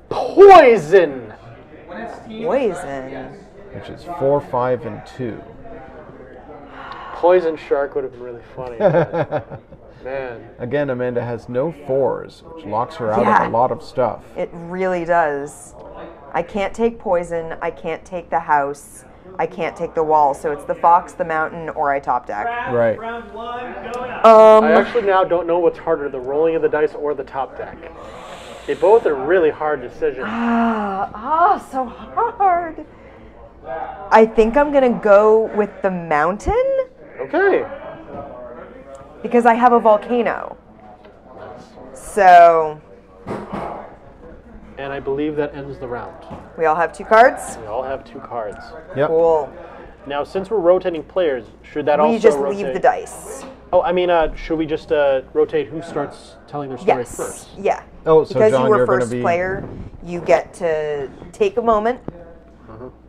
poison. Poison. Which is 4, 5, and 2. Poison shark would have been really funny. Man. Again, Amanda has no 4s, which locks her out Yeah. of a lot of stuff. It really does. I can't take poison. I can't take the house. I can't take the wall. So it's the fox, the mountain, or I top deck. Right. I actually now don't know what's harder, the rolling of the dice or the top deck. They both are really hard decisions. So hard. I think I'm going to go with the mountain Okay. because I have a volcano. So And I believe that ends the round. we all have 2 cards. We all have 2 cards. Yep. Cool. Now, since we're rotating players, should that We also just rotate? leave the dice. Oh, I mean, should we just rotate who starts telling their story Yes. first? Yeah. Oh, so Because John, you were you're gonna first be- player, you get to take a moment,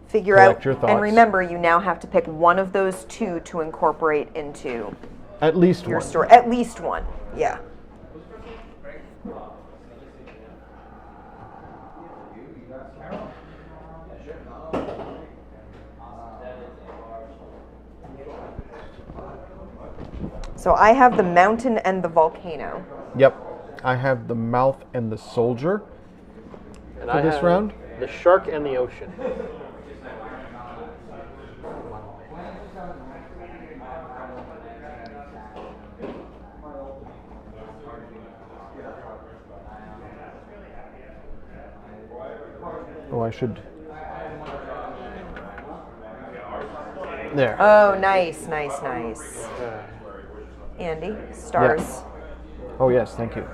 figure Collect out, your thoughts. and remember, you now have to pick one of those 2 to incorporate into At least your one. story. At least one. Yeah. So I have the mountain and the volcano. Yep. I have the mouth and the soldier And for I this have round. the shark and the ocean. Oh, I should. There. Oh, nice, nice, nice. Okay. Andy, stars. Oh, yes, thank you.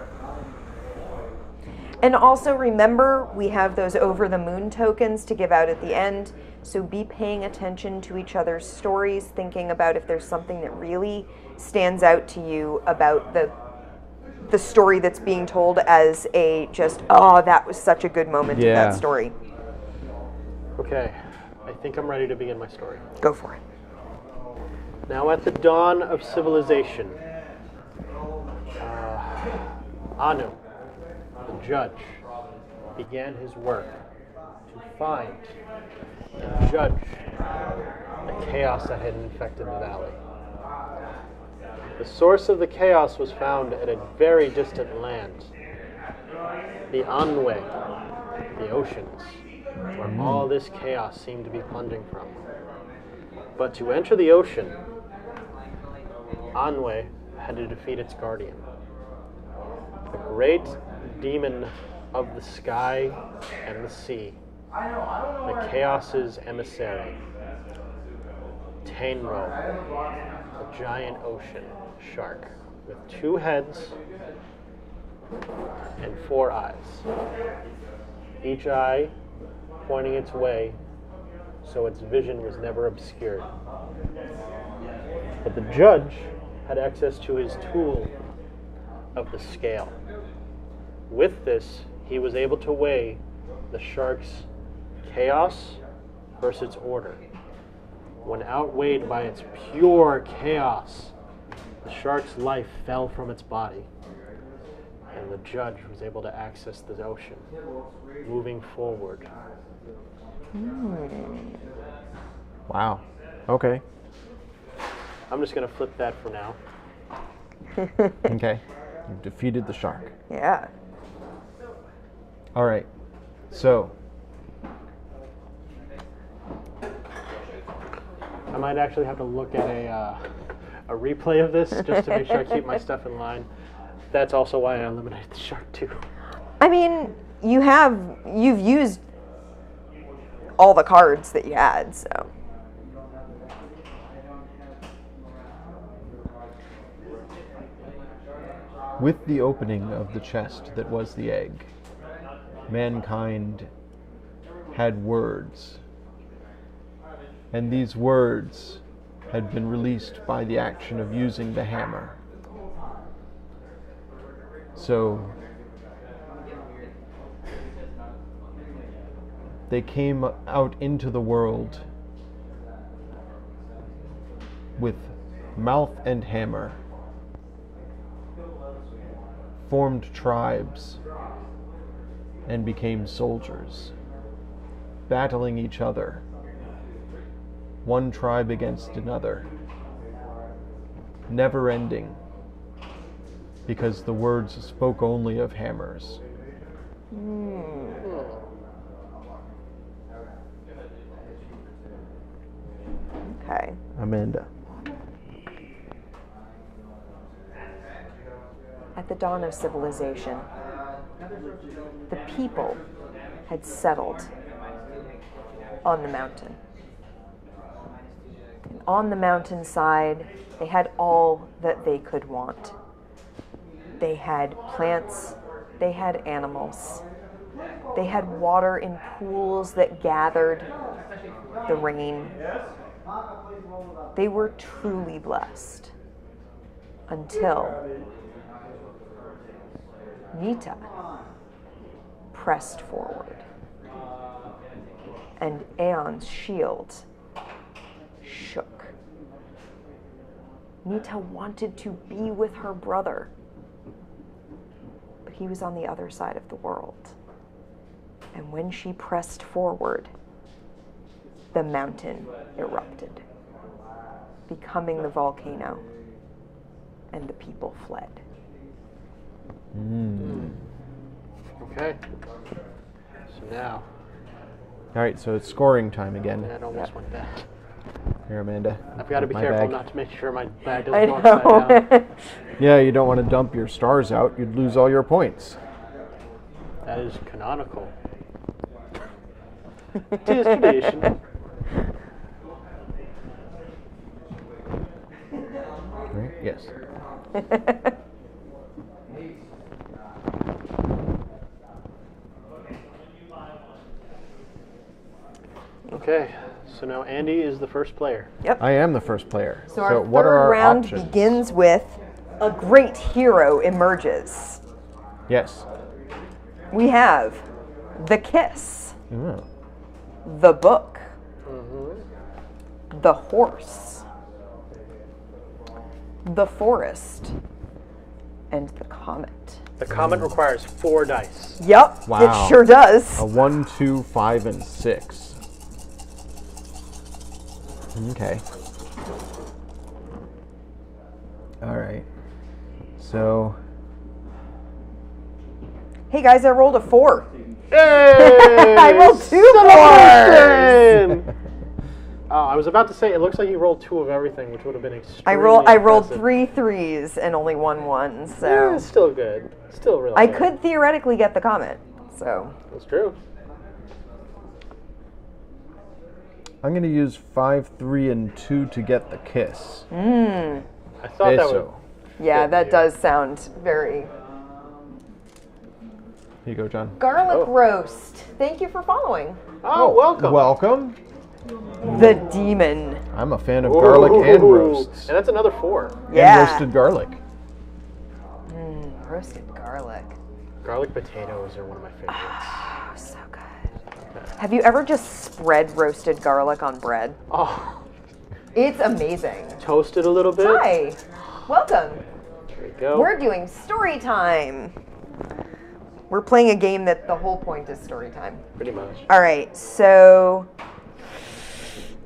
And also remember, we have those over the moon tokens to give out at the end. So be paying attention to each other's stories, thinking about if there's something that really stands out to you about the story that's being told as a just, oh, that was such a good moment in that story. Okay, I think I'm ready to begin my story. Go for it. Now at the dawn of civilization, Anu, the judge, began his work to find and judge the chaos that had infected the valley. The source of the chaos was found at a very distant land, the Anwe, the oceans, where all this chaos seemed to be plunging from. But to enter the ocean, Anwe had to defeat its guardian, the great demon of the sky and the sea, the chaos's emissary, Tainro, a giant ocean shark with 2 heads and 4 eyes, each eye pointing its way so its vision was never obscured. But the judge had access to his tool of the scale. With this, he was able to weigh the shark's chaos versus its order. When outweighed by its pure chaos, the shark's life fell from its body, and the judge was able to access the ocean, moving forward. Wow. Okay. I'm just going to flip that for now. Okay. You've defeated the shark. Yeah. All right. So, I might actually have to look at a replay of this just to make sure I keep my stuff in line. That's also why I eliminated the shark too. I mean, you've used all the cards that you had, so. with the opening of the chest that was the egg, mankind had words. And these words had been released by the action of using the hammer. So they came out into the world with mouth and hammer, formed tribes, and became soldiers, battling each other, one tribe against another, never ending, because the words spoke only of hammers. Okay. Amanda. At the dawn of civilization, the people had settled on the mountain. And on the mountainside, they had all that they could want. They had plants, they had animals, they had water in pools that gathered the rain. They were truly blessed until Nita pressed forward, and Aeon's shield shook. Nita wanted to be with her brother, but he was on the other side of the world. And when she pressed forward, the mountain erupted, becoming the volcano and the people fled. Okay. So now, All right, so it's scoring time again. that almost went bad. Here, Amanda. I've got to be my careful bag. not to make sure my bag I doesn't go upside down. know. Yeah, you don't want to dump your stars out. You'd lose all your points. That is canonical. Tis tradition. Right? Yes. Okay, so now Andy is the first player. Yep. I am the first player. So our what are third our round options? begins with a great hero emerges. Yes. We have the kiss, Mm. the book, the horse, the forest, and the comet. The comet requires 4 dice. Yep, Wow. it sure does. A 1, 2, 5, and 6. Okay. All right. So, Hey guys, I rolled a 4. Hey! I rolled 2 4s. Celebration! I was about to say, it looks like you rolled 2 of everything, which would have been extremely I rolled impressive. 3 3s and only 1 1. Yeah, So it's still good. Still really I good. could theoretically get the comet. So That's true. I'm going to use 5, 3, and 2 to get the kiss. I thought that would... So, yeah, Good that deal. does sound very. here you go, John. Garlic Oh. roast. Thank you for following. Oh, welcome. Welcome. The demon. I'm a fan of garlic and Ooh. roasts. And that's another 4. Yeah. And roasted garlic. Roasted garlic. Garlic potatoes are one of my favorites. Oh, so good. Have you ever just spread roasted garlic on bread? Oh, It's amazing. toast it a little bit. Hi. Welcome. There we go. We're doing story time. We're playing a game that the whole point is story time. Pretty much. All right, so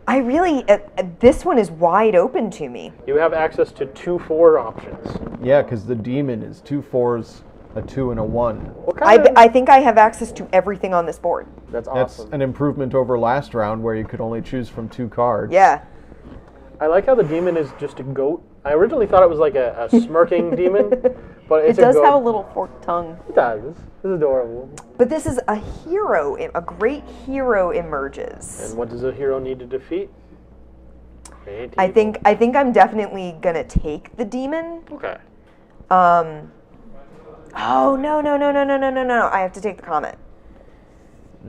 I really, this one is wide open to me. You have access to 2 4 options. Yeah, because the demon is 2 4s, a 2, and a 1. What kind of... I think I have access to everything on this board. That's That's awesome. an improvement over last round where you could only choose from 2 cards. Yeah. I like how the demon is just a goat. I originally thought it was like a smirking demon, but It it's does a goat. have a little forked tongue. It does. It's adorable. But this is a hero, a great hero emerges. And what does a hero need to defeat? I think I'm definitely gonna take the demon. Okay. Oh no! I have to take the comet.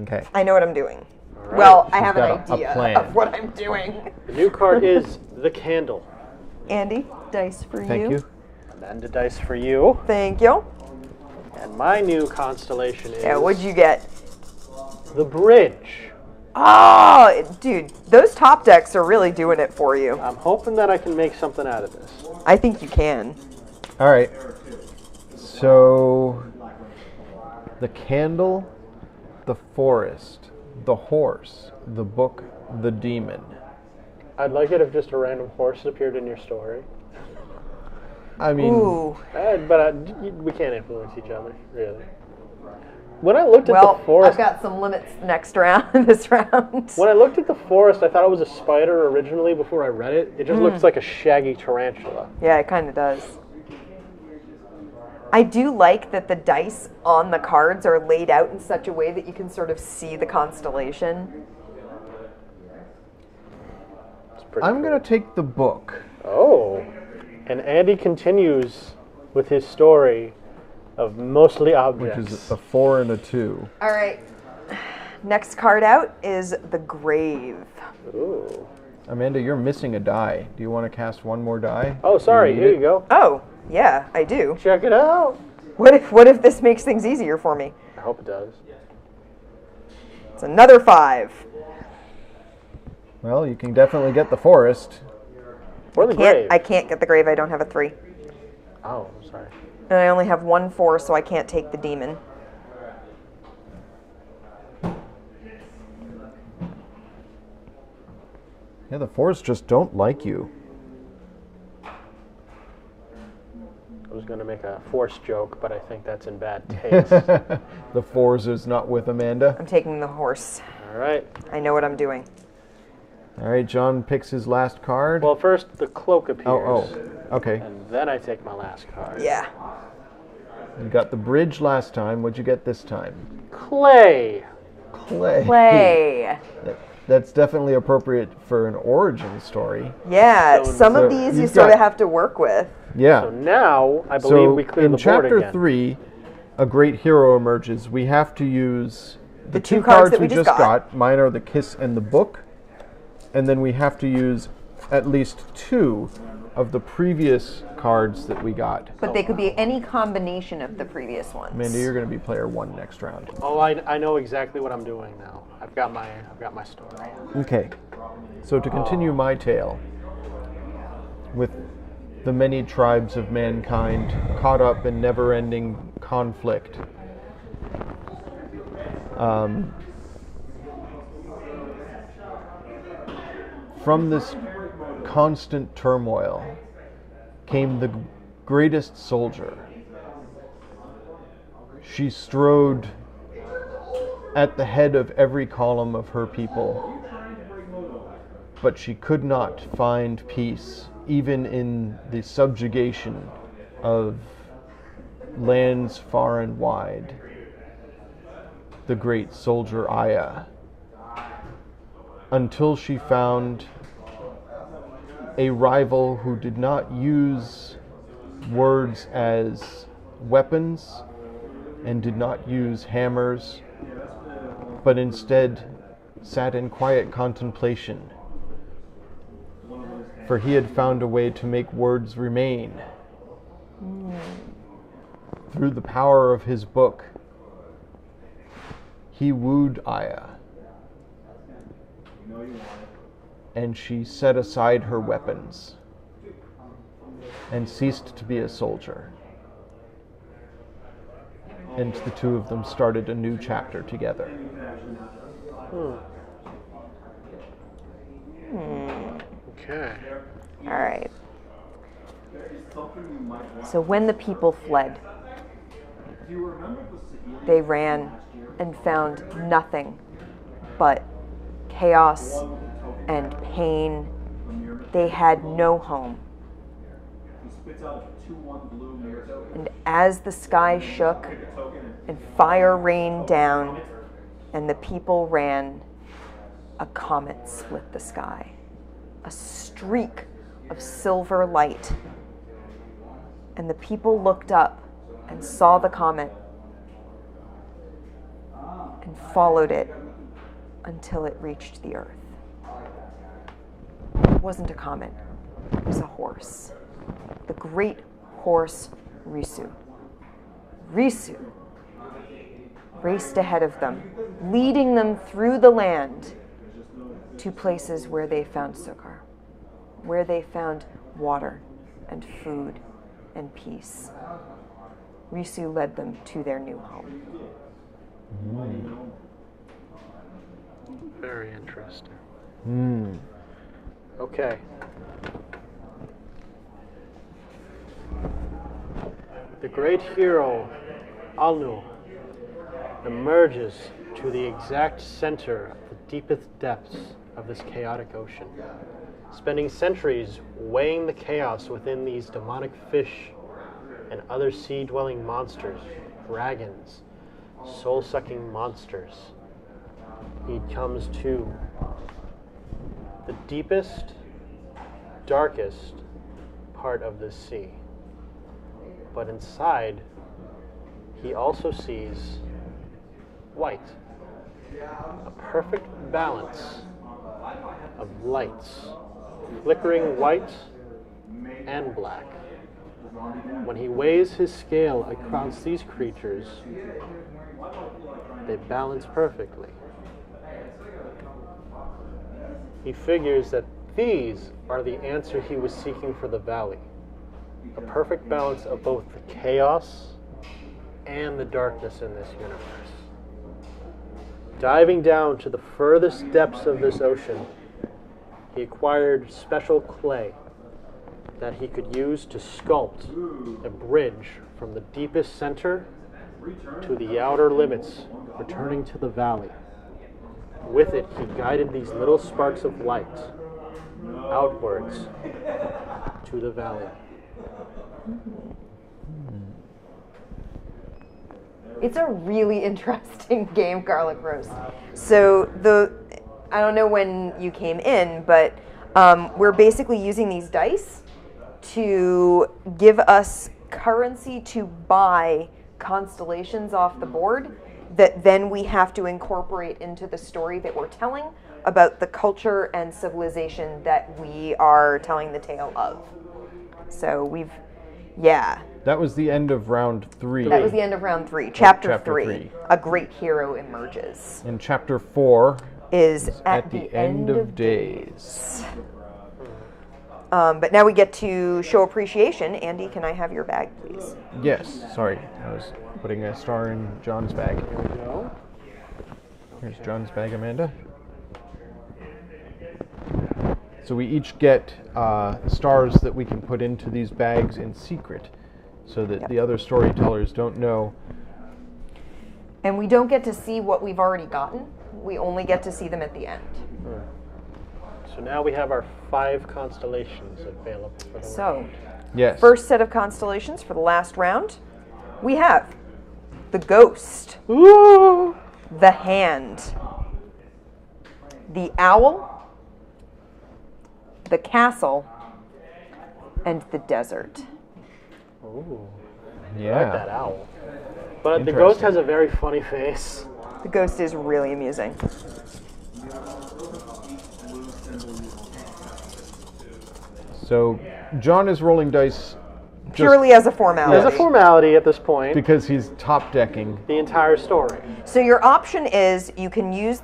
Okay. I know what I'm doing. right. Well, I have an got a idea plan. of what I'm doing. The new card is the candle. Andy, dice for Thank you. And a dice for you. Thank you. And my new constellation is Yeah, what'd you get? the bridge. Oh, dude, those top decks are really doing it for you. I'm hoping that I can make something out of this. I think you can. All right. So, the candle, the forest, the horse, the book, the demon. I'd like it if just a random horse appeared in your story. I mean, Ooh. But we can't influence each other, really. When I looked at Well, the forest, I've got some limits next round, this round. when I looked at the forest, I thought it was a spider originally before I read it. It just looks like a shaggy tarantula. Yeah, it kind of does. I do like that the dice on the cards are laid out in such a way that you can sort of see the constellation. It's pretty I'm cool. going to take the book. Oh. And Andy continues with his story of mostly Which objects. is a 4 and a 2. All right. Next card out is the grave. Ooh. Amanda, you're missing a die. Do you want to cast one more die? Oh, sorry. Do need Here it? you go. Oh, yeah, I do. Check it out. What if this makes things easier for me? I hope it does. It's another 5. Well, you can definitely get the forest. Or the grave. I can't get the grave. I don't have a 3. Oh, I'm sorry. And I only have 1 4, so I can't take the demon. Yeah, the forest just don't like you. I was going to make a force joke, but I think that's in bad taste. The fours is not with Amanda. I'm taking the horse. All right. I know what I'm doing. All right, John picks his last card. Well, first the cloak appears. Okay. And then I take my last card. Yeah. You got the bridge last time. What'd you get this time? Clay. Clay. Play. That's definitely appropriate for an origin story. Yeah, So- some so of these you you've sort got- of have to work with. Yeah. So now I believe we clear in the board chapter again. 3, a great hero emerges. We have to use the two two cards cards that we we just just got. Mine are the Kiss and the Book. And then we have to use at least 2 of the previous cards that we got. But they could be any combination of the previous ones. Amanda, you're going to be player 1 next round. Oh, I know exactly what I'm doing now. I've got my story. Okay. So to continue my tale, with the many tribes of mankind caught up in never-ending conflict, from this constant turmoil came the greatest soldier. She strode at the head of every column of her people, but she could not find peace, even in the subjugation of lands far and wide. The great soldier Aya, until she found a rival who did not use words as weapons and did not use hammers, but instead sat in quiet contemplation, for he had found a way to make words remain. Through the power of his book, he wooed Aya, and she set aside her weapons and ceased to be a soldier. And the two of them started a new chapter together. Okay. All right. So when the people fled, they ran and found nothing but chaos and pain. They had no home. And as the sky shook and fire rained down and the people ran, a comet split the sky. A streak of silver light. And the people looked up and saw the comet and followed it until it reached the earth. It wasn't a comet, it was a horse. The great horse Risu. Risu raced ahead of them, leading them through the land to places where they found succor, where they found water and food and peace. Risu led them to their new home. Very interesting. Hmm. Okay. The great hero, Alnu, emerges to the exact center of the deepest depths of this chaotic ocean, spending centuries weighing the chaos within these demonic fish and other sea-dwelling monsters, dragons, soul-sucking monsters. He comes to the deepest, darkest part of this sea. But inside, he also sees white, a perfect balance of lights, flickering white and black. When he weighs his scale across these creatures, they balance perfectly. He figures that these are the answer he was seeking for the valley. A perfect balance of both the chaos and the darkness in this universe. Diving down to the furthest depths of this ocean, he acquired special clay that he could use to sculpt a bridge from the deepest center to the outer limits, returning to the valley. With it, he guided these little sparks of light outwards to the valley. It's a really interesting game, Garlic Roast. So I don't know when you came in, but we're basically using these dice to give us currency to buy constellations off the board that then we have to incorporate into the story that we're telling about the culture and civilization that we are telling the tale of. So That was the end of round 3. that was the end of round 3. Chapter Chapter 3, three. A great hero emerges, And chapter 4 is at the end of days. But now we get to show appreciation. Andy, can I have your bag, please? Yes, sorry. I was putting a star in John's bag. There we go. Here's John's bag, Amanda. So we each get stars that we can put into these bags in secret so that the other storytellers don't know. And we don't get to see what we've already gotten. We only get to see them at the end. So now we have our 5 constellations available for the So, Yes. first set of constellations for the last round, we have the Ghost, Ooh. the Hand, the Owl, the Castle, and the Desert. Ooh. Yeah. I like that owl. But the ghost has a very funny face. The Ghost is really amusing. So John is rolling dice just Purely as a formality. There's a formality at this point. because he's top decking. The entire story. So your option is you can use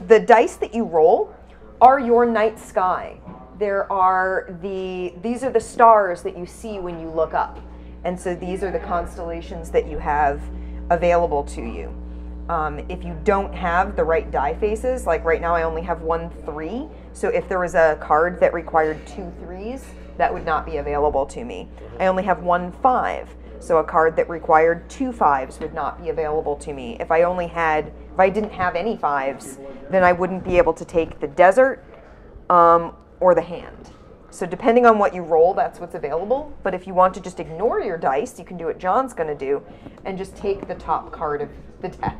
the dice that you roll are your night sky. These are the stars that you see when you look up. And so these are the constellations that you have available to you. If you don't have the right die faces, like right now I only have 1 3, so if there was a card that required 2 3s, that would not be available to me. I only have 1 5, so a card that required 2 5s would not be available to me. If I didn't have any 5s, then I wouldn't be able to take the Desert or the Hand. So depending on what you roll, that's what's available. But if you want to just ignore your dice, you can do what John's going to do and just take the top card of the deck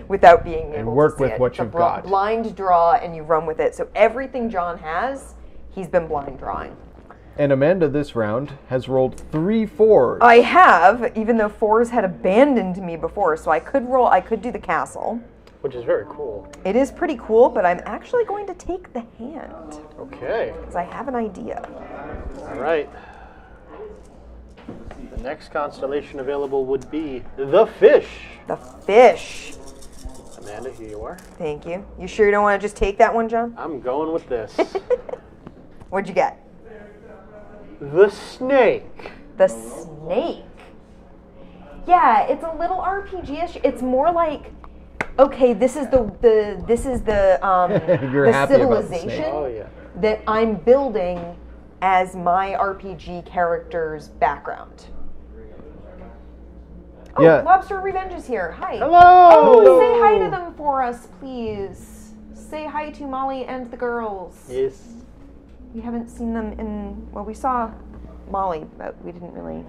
without being able work to see with it. what It's a you've got. blind draw, and you run with it. So everything John has, he's been blind drawing. And Amanda this round has rolled 3 4s. I have, even though 4s had abandoned me before, so I could do the Castle. Which is very cool. It is pretty cool, but I'm actually going to take the Hand Okay. because I have an idea. All right. The next constellation available would be the Fish. The Fish. Amanda, here you are. Thank you. You sure you don't want to just take that one, John? I'm going with this. What'd you get? The Snake. The Snake. Yeah, it's a little RPG-ish. It's more like, okay, this is the You're the happy about the snake. civilization Oh, yeah. that I'm building as my RPG character's background. Oh, Yeah. Lobster Revenge is here. Hi. Hello! Oh, say hi to them for us, please. Say hi to Molly and the girls. Yes. We haven't seen them we saw Molly, but we didn't really.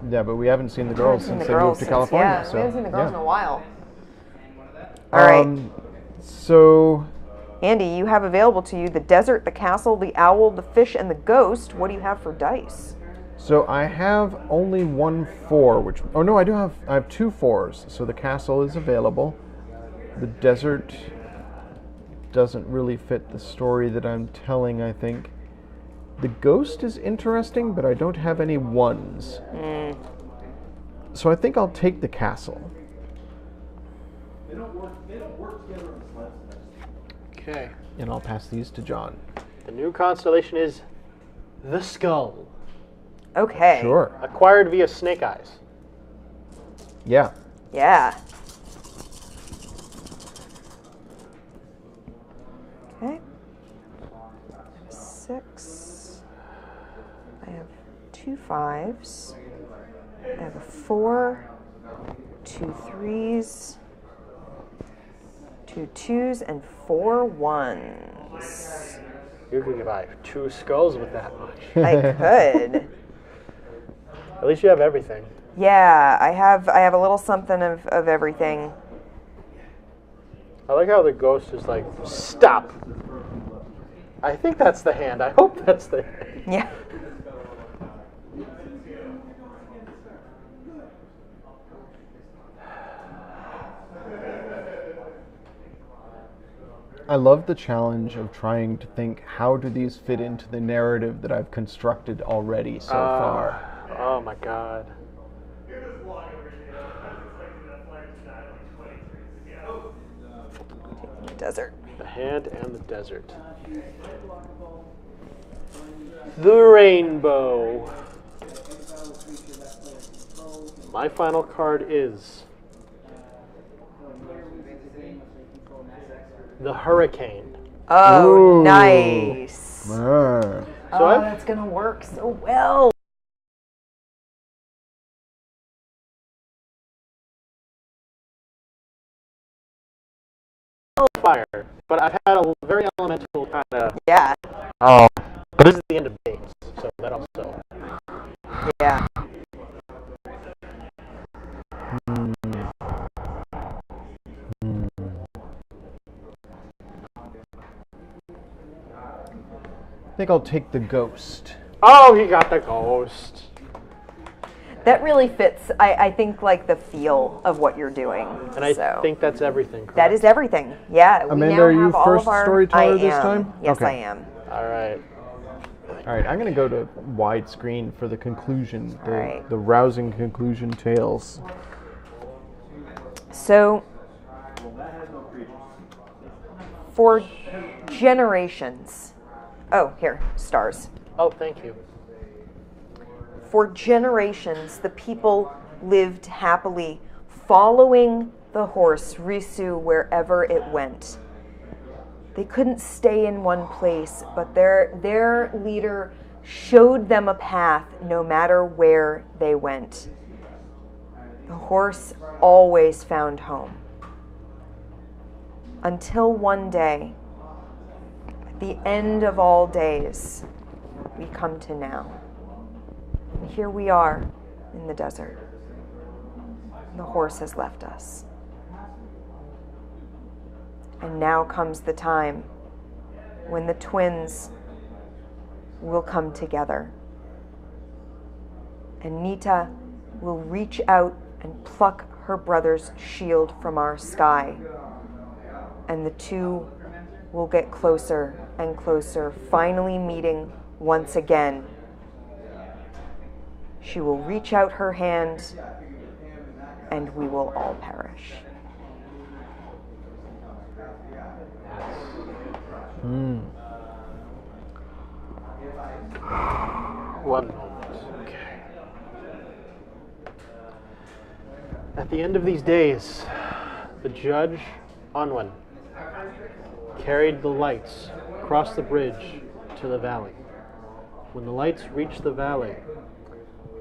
Yeah, but we haven't seen the girls seen since the they girls moved to since- California. Yeah, so, we haven't seen the girls in a while. All All right. So Andy, you have available to you the Desert, the Castle, the Owl, the Fish, and the Ghost. What do you have for dice? So I have only 1 4, I have 2 4s. So the castle is available. The desert doesn't really fit the story that I'm telling, I think. The ghost is interesting, but I don't have any 1s. So I think I'll take the castle. Okay. And I'll pass these to John. The new constellation is the Skull. Okay. Sure. Acquired via Snake Eyes. Yeah. Yeah. Okay. 6. I have 2 5s. I have a 4, 2 3s, 2 2s, and 4 1s. You could buy 2 skulls with that much. I could. At least you have everything. Yeah, I have a little something of everything. I like how the ghost is like, stop. I think that's the hand. I hope that's the hand. Yeah. I love the challenge of trying to think, how do these fit into the narrative that I've constructed already so far? Oh my god. The desert. The hand and the desert. The rainbow. My final card is the hurricane. Oh, Ooh. nice. Ah. Oh, that's going to work so well. Fire, but I've had a very elemental kind of. Yeah. Oh, but this is the end of days, so that also. Yeah. I think I'll take the ghost. Oh, he got the ghost. That really fits, I think, like the feel of what you're doing. And I think that's everything. Correct? That is everything. Yeah. Amanda, we now are you have all first of our, storyteller I this am. time? Yes, Okay. I am. All right. All right, I'm going to go to widescreen for the conclusion, All right. the rousing conclusion tales. So, for generations, oh, here, stars. Oh, thank you. For generations, the people lived happily, following the horse Risu wherever it went. They couldn't stay in one place, but their leader showed them a path no matter where they went. The horse always found home. Until one day, at the end of all days, we come to now. And here we are in the desert. And the horse has left us. And now comes the time when the twins will come together. And Nita will reach out and pluck her brother's shield from our sky. And the two will get closer and closer, finally meeting once again. She will reach out her hand, and we will all perish. One moment. Okay. At the end of these days, the judge, Onwin, carried the lights across the bridge to the valley. When the lights reached the valley,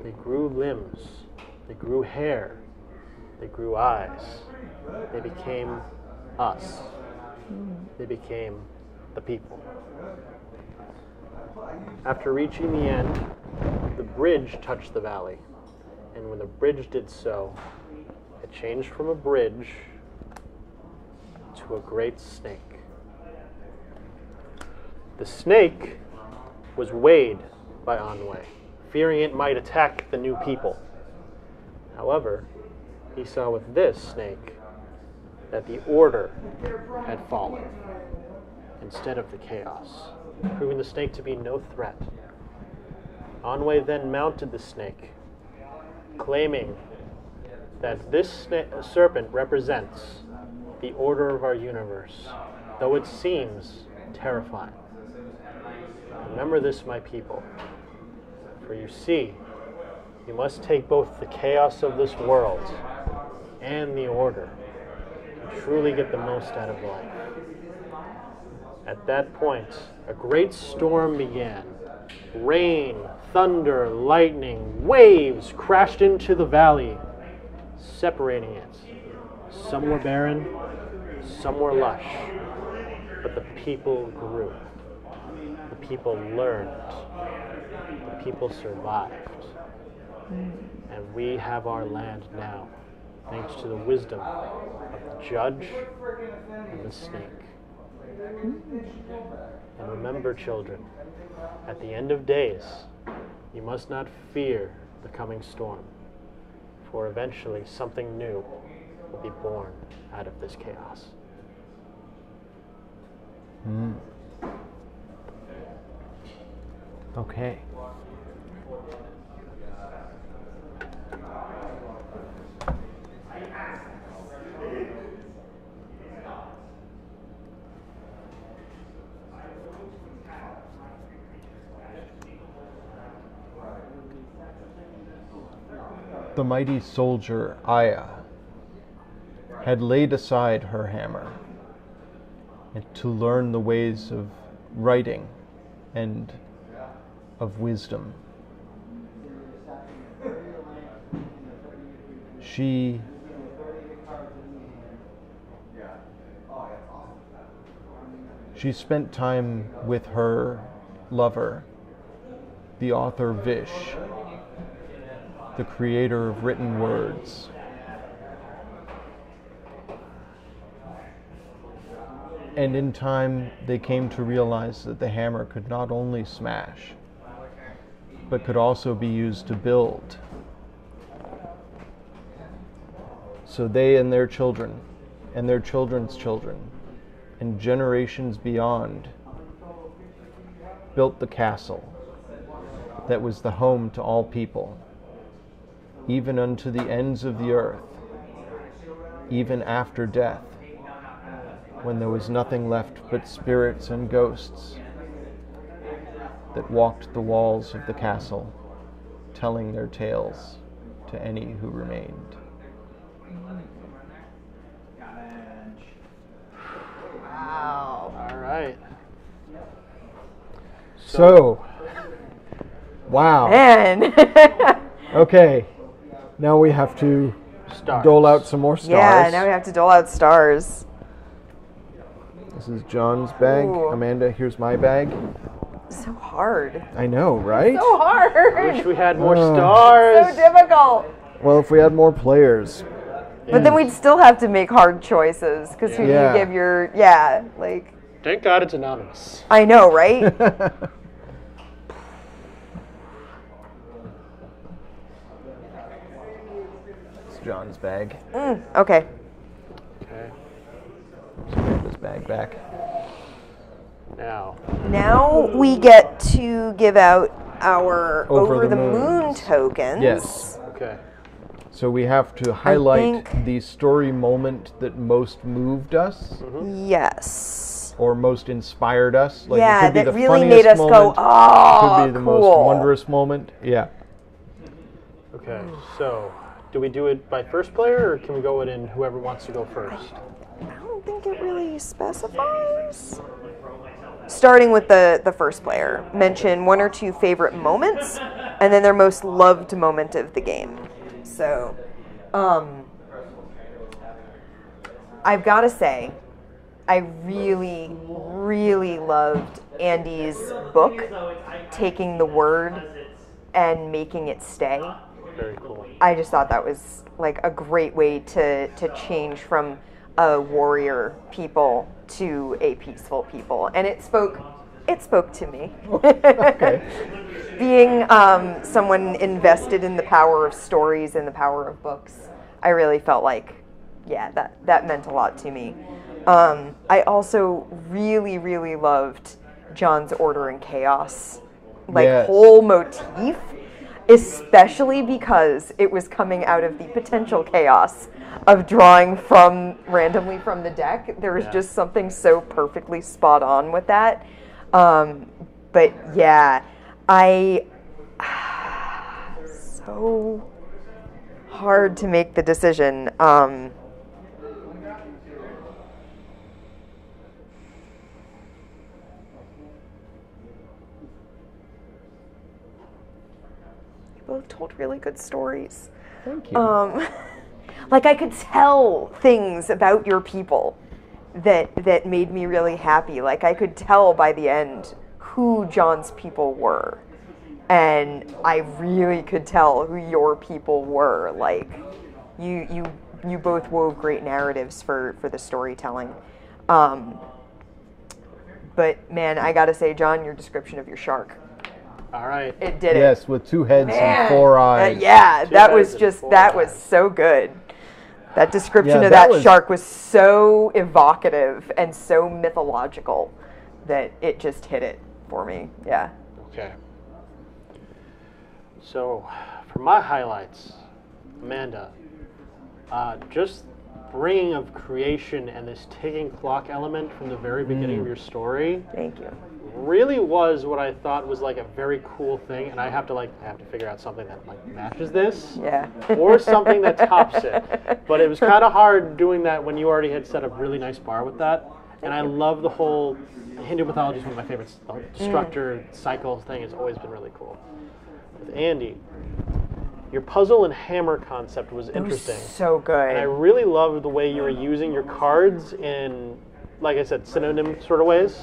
they grew limbs, they grew hair, they grew eyes. They became us. They became the people. After reaching the end, the bridge touched the valley. And when the bridge did so, it changed from a bridge to a great snake. The snake was weighed by Anwei, fearing it might attack the new people. However, he saw with this snake that the order had fallen instead of the chaos, proving the snake to be no threat. Anwei then mounted the snake, claiming that this serpent represents the order of our universe, though it seems terrifying. Remember this, my people, for you see, you must take both the chaos of this world and the order to truly get the most out of life. At that point, a great storm began. Rain, thunder, lightning, waves crashed into the valley, separating it. Some were barren, some were lush, but the people grew. The people learned. The people survived. And we have our land now, thanks to the wisdom of the judge and the snake. And remember, children, at the end of days, you must not fear the coming storm, for eventually something new will be born out of this chaos. Okay. The mighty soldier Aya had laid aside her hammer and to learn the ways of writing and of wisdom. She spent time with her lover, the author Vish, the creator of written words. And in time, they came to realize that the hammer could not only smash, but could also be used to build. So they and their children, and their children's children, and generations beyond, built the castle that was the home to all people, even unto the ends of the earth, even after death, when there was nothing left but spirits and ghosts that walked the walls of the castle, telling their tales to any who remained. Wow. All right. So, wow. Man. Okay, now we have to Stars. dole out some more stars. Yeah, now we have to dole out stars. This is John's bag. Ooh. Amanda, here's my bag. So hard. I know, right? So hard. Wish we had more So stars. difficult. Well, if we had more players. But then we'd still have to make hard choices because who do Yeah. you give your like? Thank God it's anonymous. I know, right? It's John's bag. Okay. Okay. Amanda's bag back. Now we get to give out our Over over the the moon moons. tokens. Yes. Okay. So we have to highlight think- the story moment that most moved us Yes. or most inspired us. Like Yeah, it could be that the really funniest made us moment. go, "Oh, Could be the most cool." wondrous moment. Yeah. Okay. So, do we do it by first player, or can we go it in whoever wants to go first? I don't think it really specifies. Starting with the first player, mention one or two favorite moments, and then their most loved moment of the game. So, I've got to say, I really, really loved Andy's book, taking the word and making it stay. Very cool. I just thought that was like a great way to change from a warrior people to a peaceful people, and it spoke to me. Okay. Being someone invested in the power of stories and the power of books, I really felt like, yeah, that meant a lot to me. I also really, really loved John's Order and Chaos, Yes. whole motif, especially because it was coming out of the potential chaos of drawing randomly from the deck. There was just something so perfectly spot on with that. But yeah, so hard to make the decision. both told really good stories. Thank you. Like I could tell things about your people that made me really happy. Like I could tell by the end who John's people were. And I really could tell who your people were. Like you both wove great narratives for the storytelling. But man, I gotta say, John, your description of your shark. All right. It did it. Yes, with 2 heads Man. and 4 eyes. Yeah, Two that heads was and 4 that was eyes. so good. That description Yeah, of that that was- shark was so evocative and so mythological that it just hit it for me. Yeah. Okay. So, for my highlights, Amanda, just bringing of creation and this ticking clock element from the very beginning of your story Thank you. really was what I thought was like a very cool thing, and I have to figure out something that like matches this. Yeah. Or something that tops it. But it was kind of hard doing that when you already had set a really nice bar with that. And I love the whole Hindu mythology is one of my favorites. The whole destructor cycle thing has always been really cool. With Andy, your puzzle and hammer concept was interesting. So And I good. really loved the way you were using your cards in, like I said, synonym sort of ways.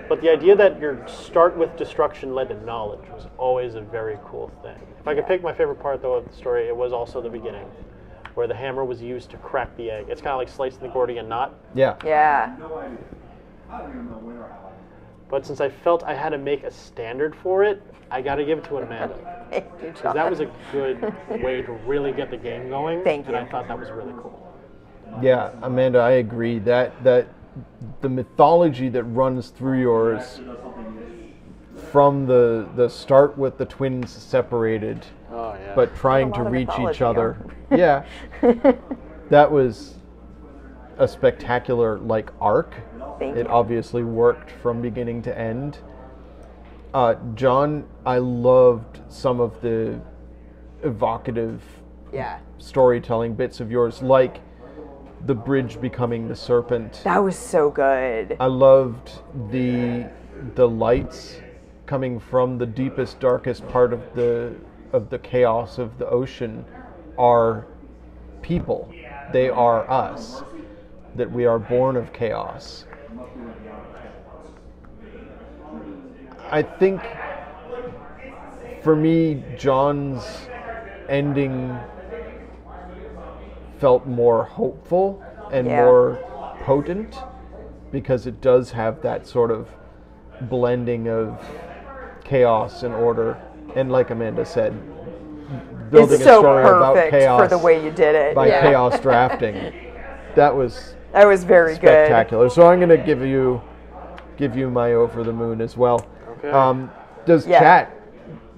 But the idea that your start with destruction led to knowledge was always a very cool thing. If I could pick my favorite part, though, of the story, it was also the beginning, where the hammer was used to crack the egg. It's kind of like slicing the Gordian knot. Yeah. Yeah. But since I felt I had to make a standard for it, I got to give it to Amanda. Thank you, Because John. that was a good way to really get the game going. Thank And you. I thought that was really cool. Yeah, Amanda, I agree that the mythology that runs through yours from the start with the twins separated Oh, yeah. but trying A to lot of reach each mythology, other. Yeah. That was a spectacular like arc. Thank It you. obviously worked from beginning to end. John, I loved some of the evocative Yeah. storytelling bits of yours, like the bridge becoming the serpent. That was so good. I loved the lights coming from the deepest, darkest part of the chaos of the ocean are people. They are us. That we are born of chaos. I think for me, John's ending felt more hopeful and Yeah. more potent because it does have that sort of blending of chaos and order. And like Amanda said, building It's a so story about perfect chaos for the way you did it. by Yeah. chaos drafting. That was That was very spectacular. So I'm going to give you my over the moon as well. Okay. Does Yeah. chat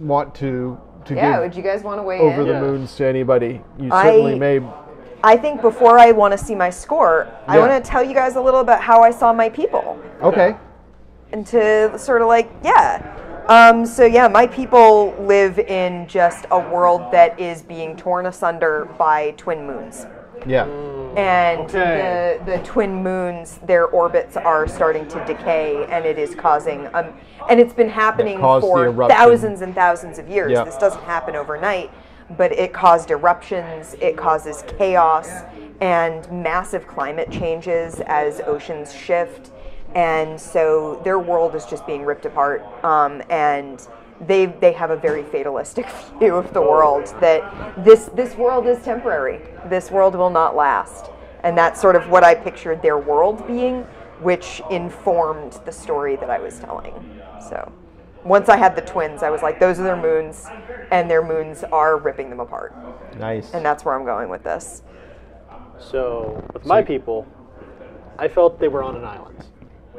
want to good. Yeah, give would you guys want to weigh over in? the Yeah. moons to anybody? You certainly may. I think before I want to see my score, I Yeah. want to tell you guys a little about how I saw my people. Okay. And to sort of like, yeah. So yeah, my people live in just a world that is being torn asunder by twin moons. Yeah. And Okay. the twin moons, their orbits are starting to decay, and it is causing and it's been happening caused the for eruption. thousands and thousands of years. Yeah. This doesn't happen overnight, but it caused eruptions, it causes chaos and massive climate changes as oceans shift, and so their world is just being ripped apart. And they have a very fatalistic view of the world, that this world is temporary. This world will not last. And that's sort of what I pictured their world being, which informed the story that I was telling. So once I had the twins, I was like, those are their moons, and their moons are ripping them apart. Nice. And that's where I'm going with this. So, with my people, I felt they were on an island.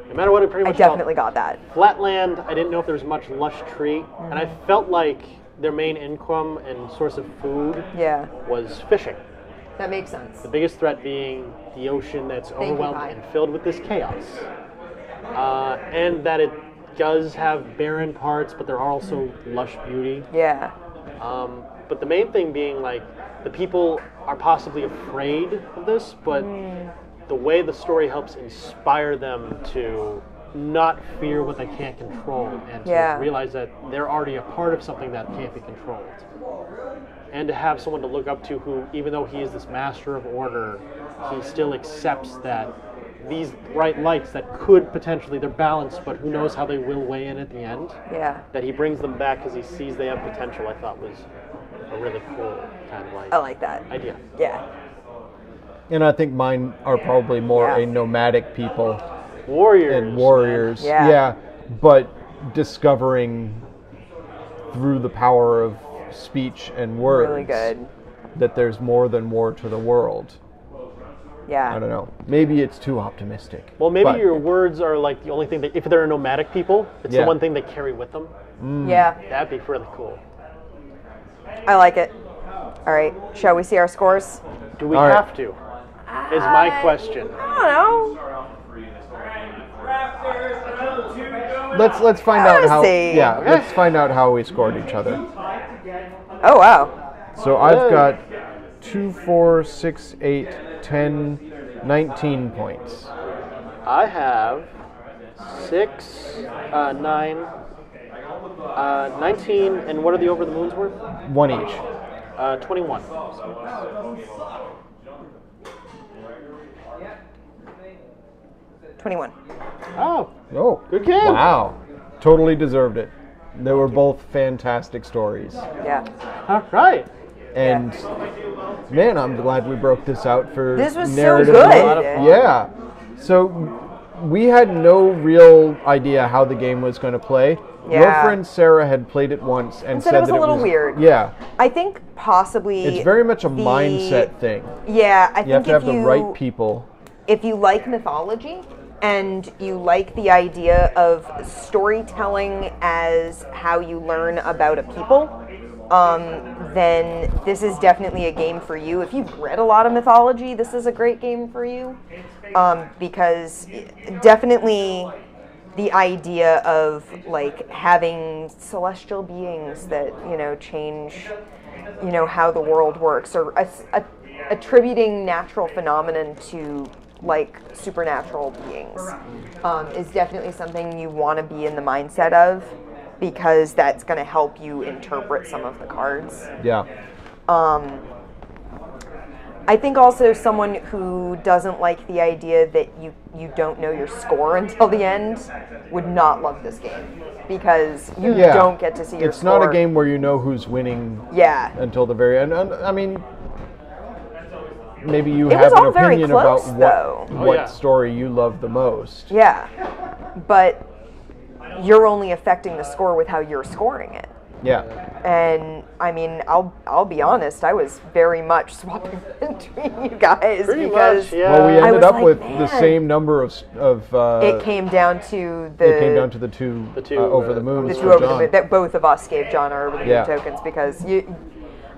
No matter what, it pretty I much felt definitely got that. flat land. I didn't know if there was much lush tree, and I felt like their main income and source of food Yeah, was fishing. that makes sense. The biggest threat being the ocean that's you, overwhelmed Kai. and filled with this chaos. And that it does have barren parts, but there are also lush beauty. Yeah, But the main thing being, like, the people are possibly afraid of this, but the way the story helps inspire them to not fear what they can't control, and to realize that they're already a part of something that can't be controlled. And to have someone to look up to who, even though he is this master of order, he still accepts that these bright lights that could potentially, they're balanced, but who knows how they will weigh in at the end. Yeah. That he brings them back because he sees they have potential, I thought was a really cool kind of I like that idea. Yeah. And I think mine are probably more a nomadic people. Warriors. Yeah. But discovering through the power of speech and words Really good. that there's more than war to the world. Yeah. I don't know. Maybe it's too optimistic. Well, maybe your words are like the only thing that, if they're nomadic people, it's the one thing they carry with them. Yeah. That'd be really cool. I like it. All right. Shall we see our scores? Do we have to? Is my question. I don't know. Let's find out how. see. Yeah, let's find out how we scored each other. Oh, wow. So I've got 2, 4, 6, 8, 10, 19 points. I have 6, 9, 19, and what are the over the moons worth? 1 each. 21. Oh, good game. Wow. Totally deserved it. They were both fantastic stories. Yeah. All right. And man, I'm glad we broke this out for This was so narrative. good. A lot of fun. Yeah. So we had no real idea how the game was going to play. Yeah. Your friend Sarah had played it once and said it was that a little weird. Yeah. I think possibly It's very much a mindset thing. Yeah, I think You have to have the right people. If you like mythology and you like the idea of storytelling as how you learn about a people, then this is definitely a game for you. If you've read a lot of mythology, this is a great game for you, because definitely the idea of like having celestial beings that change how the world works, or attributing natural phenomenon to like supernatural beings, is definitely something you want to be in the mindset of, because that's going to help you interpret some of the cards. Yeah. I think also someone who doesn't like the idea that you don't know your score until the end would not love this game, because you don't get to see your score. It's not a game where you know who's winning until the very end. I mean, maybe you have an opinion close, about what story you love the most. Yeah, but you're only affecting the score with how you're scoring it. Yeah. And I mean, I'll be honest, I was very much swapping between you guys. Pretty because much, yeah. Well, we ended up like, with man, the same number of it came down to the two the over the moons. two over the moon that both of us gave John our over the moon Yeah. tokens, because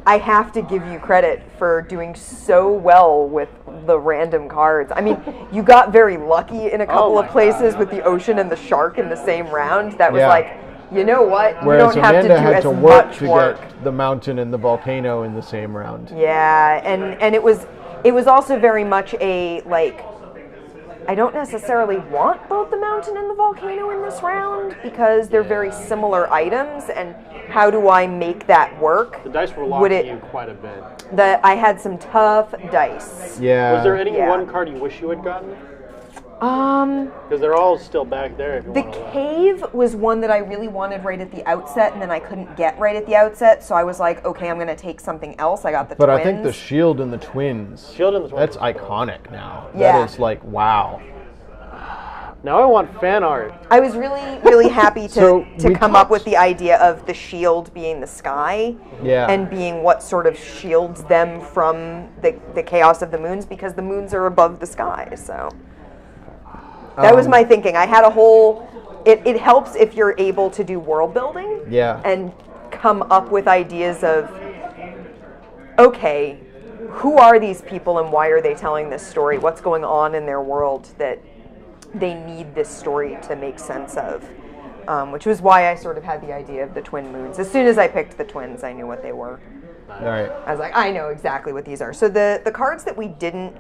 I have to give you credit for doing so well with the random cards. I mean, you got very lucky in a couple of places with the ocean and the shark in the same round. That was like, you know what? Whereas you don't Amanda have to do had as to work much to work. get the mountain and the volcano in the same round. Yeah, and it was also very much a like, I don't necessarily want both the mountain and the volcano in this round, because they're very similar items, and how do I make that work? The dice were locking you quite a bit. I had some tough dice. Yeah. Was there any one card you wish you had gotten? Because they're all still back there. If you The want to cave was one that I really wanted right at the outset, and then I couldn't get right at the outset, so I was like, okay, I'm going to take something else. I got the But twins. I think the shield and the twins. That's iconic now. Yeah. That is like, wow. Now I want fan art. I was really, really happy to come up with the idea of the shield being the sky, and being what sort of shields them from the chaos of the moons, because the moons are above the sky. So that was my thinking. I had a whole. It helps if you're able to do world building, and come up with ideas of, okay, who are these people and why are they telling this story? What's going on in their world that they need this story to make sense of, which was why I sort of had the idea of the twin moons. As soon as I picked the twins, I knew what they were. All right. I was like, I know exactly what these are. So the cards that we didn't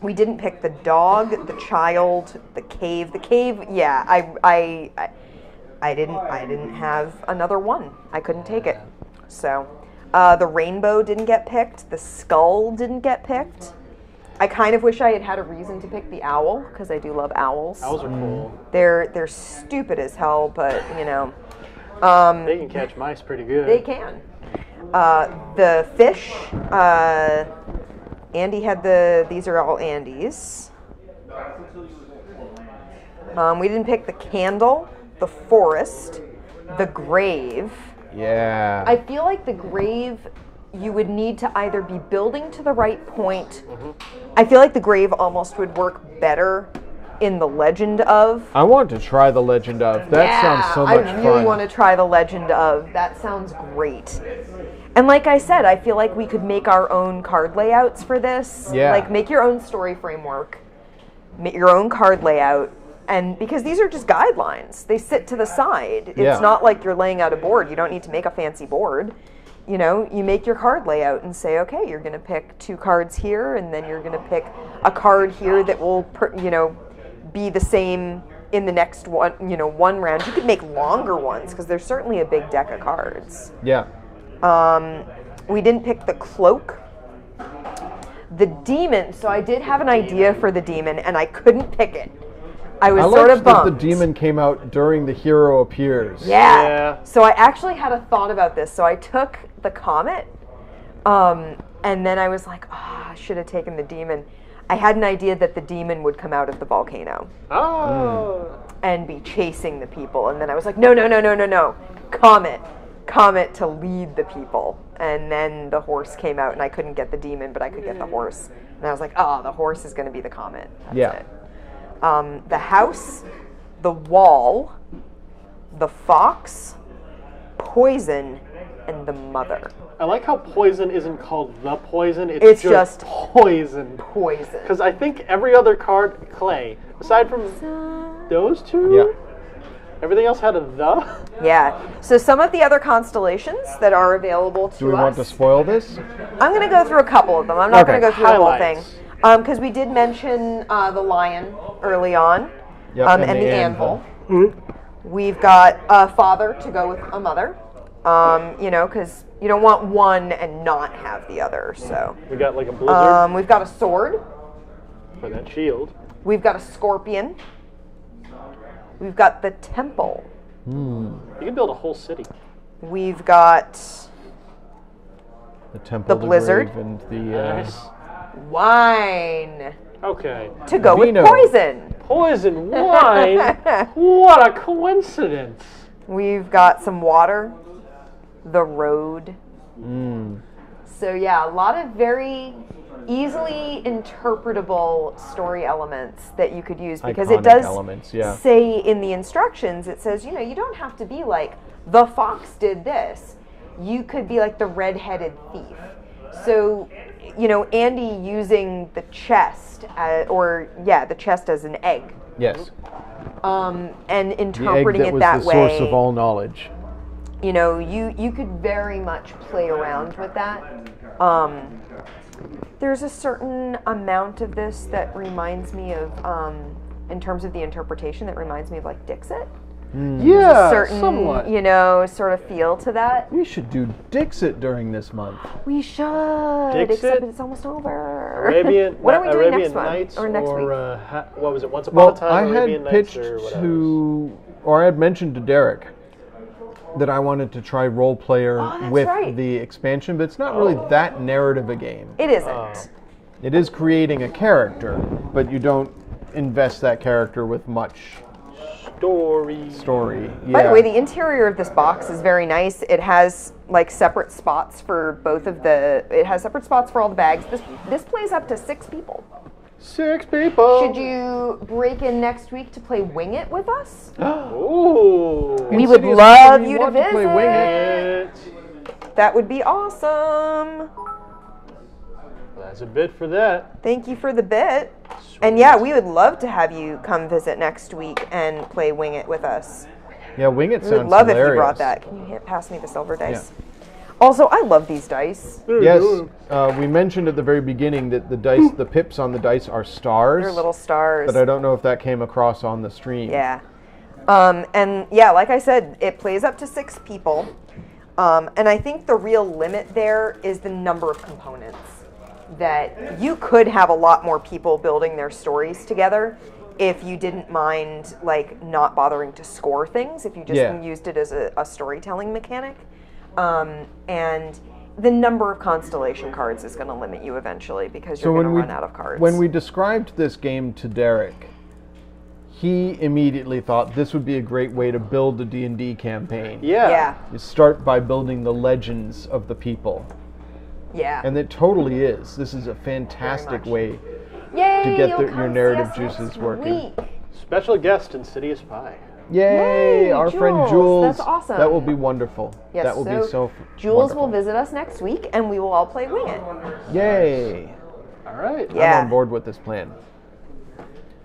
We didn't pick the dog, the child, the cave. The cave, yeah, I didn't have another one. I couldn't take it. So, the rainbow didn't get picked. The skull didn't get picked. I kind of wish I had had a reason to pick the owl, because I do love owls. Owls are cool. They're stupid as hell, but you know. They can catch mice pretty good. They can. The fish. Andy had these are all Andy's. We didn't pick the candle, the forest, the grave. Yeah. I feel like the grave, you would need to either be building to the right point. I feel like the grave almost would work better in the legend of. I want to try the Legend of. That sounds so much fun. I really want to try the legend of. That sounds great. And like I said, I feel like we could make our own card layouts for this. Yeah. Like make your own story framework, make your own card layout. And because these are just guidelines, they sit to the side. It's not like you're laying out a board. You don't need to make a fancy board. You know, you make your card layout and say, okay, you're going to pick 2 cards here, and then you're going to pick a card here that will, be the same in the next one, one round. You could make longer ones because there's certainly a big deck of cards. Yeah. We didn't pick the cloak. The demon. So I did have an idea for the demon, and I couldn't pick it. I was sort of bummed. That the demon came out during the hero appears. Yeah. So I actually had a thought about this. So I took the comet, and then I was like, I should have taken the demon. I had an idea that the demon would come out of the volcano. And be chasing the people. And then I was like, no. Comet to lead the people. And then the horse came out, and I couldn't get the demon, but I could get the horse. And I was like, the horse is going to be the comet. That's it. The house, the wall, the fox, poison, and the mother. I like how poison isn't called the poison. It's just poison. Poison. Because I think every other card, clay, aside from those two, everything else had a the. Yeah. So some of the other constellations that are available to us. Do we want to spoil this? I'm going to go through a couple of them. I'm not going to go through the whole thing. Because we did mention the lion early on, and the anvil. We've got a father to go with a mother, because you don't want one and not have the other. So we got like a blizzard. We've got a sword. For that shield. We've got a scorpion. We've got the temple. You can build a whole city. We've got the temple, the blizzard, and the wine. Okay. To go Vino. with poison. Poison wine? What a coincidence. We've got some water. The road. So yeah, a lot of very easily interpretable story elements that you could use, because iconic it does elements, say in the instructions, it says, you don't have to be like, the fox did this. You could be like the red-headed thief. So, Andy using the chest, the chest as an egg. Yes. And interpreting the egg it that way. The source of all knowledge. You could very much play around with that. There's a certain amount of this that reminds me of, in terms of the interpretation, that reminds me of like Dixit. Yeah, a certain, somewhat. sort of feel to that. We should do Dixit during this month. We should. Dixit? Except it's almost over. What are we doing next Nights month? Or next week? What was it? Once Upon a Time, I Arabian had Nights, pitched or whatever. I had mentioned to Derek that I wanted to try Role Player with the expansion, but it's not really that narrative a game. It isn't. It is creating a character, but you don't invest that character with much story. Yeah. By the way, the interior of this box is very nice. It has like separate spots for it has separate spots for all the bags. This plays up to 6 people. 6 people. Should you break in next week to play Wing It with us? Ooh. We would love you to play Wing visit. That would be awesome. That's a bit for that. Thank you for the bit. Sweet. And yeah, we would love to have you come visit next week and play Wing It with us. Yeah, Wing It sounds We would love hilarious. if you brought that. Can you pass me the silver dice? Also, I love these dice. Yes, we mentioned at the very beginning that the dice, the pips on the dice are stars. They're little stars. But I don't know if that came across on the stream. Yeah. And yeah, like I said, it plays up to 6 people. And I think the real limit there is the number of components. That you could have a lot more people building their stories together if you didn't mind, like, not bothering to score things, if you just used it as a storytelling mechanic. And the number of constellation cards is going to limit you eventually because you're going to run out of cards. When we described this game to Derek, he immediately thought this would be a great way to build a D&D campaign. Yeah. You start by building the legends of the people. Yeah. And it totally is. This is a fantastic way Yay, to get you'll your come narrative see us juices next working. week. Special guest in Sidious Pie. Yay! Our friend Jules. Jules. That's awesome. That will be wonderful. Yes, that will be so Jules wonderful. will visit us next week, and we will all play Wing It. Yay! All right. Yeah. I'm on board with this plan.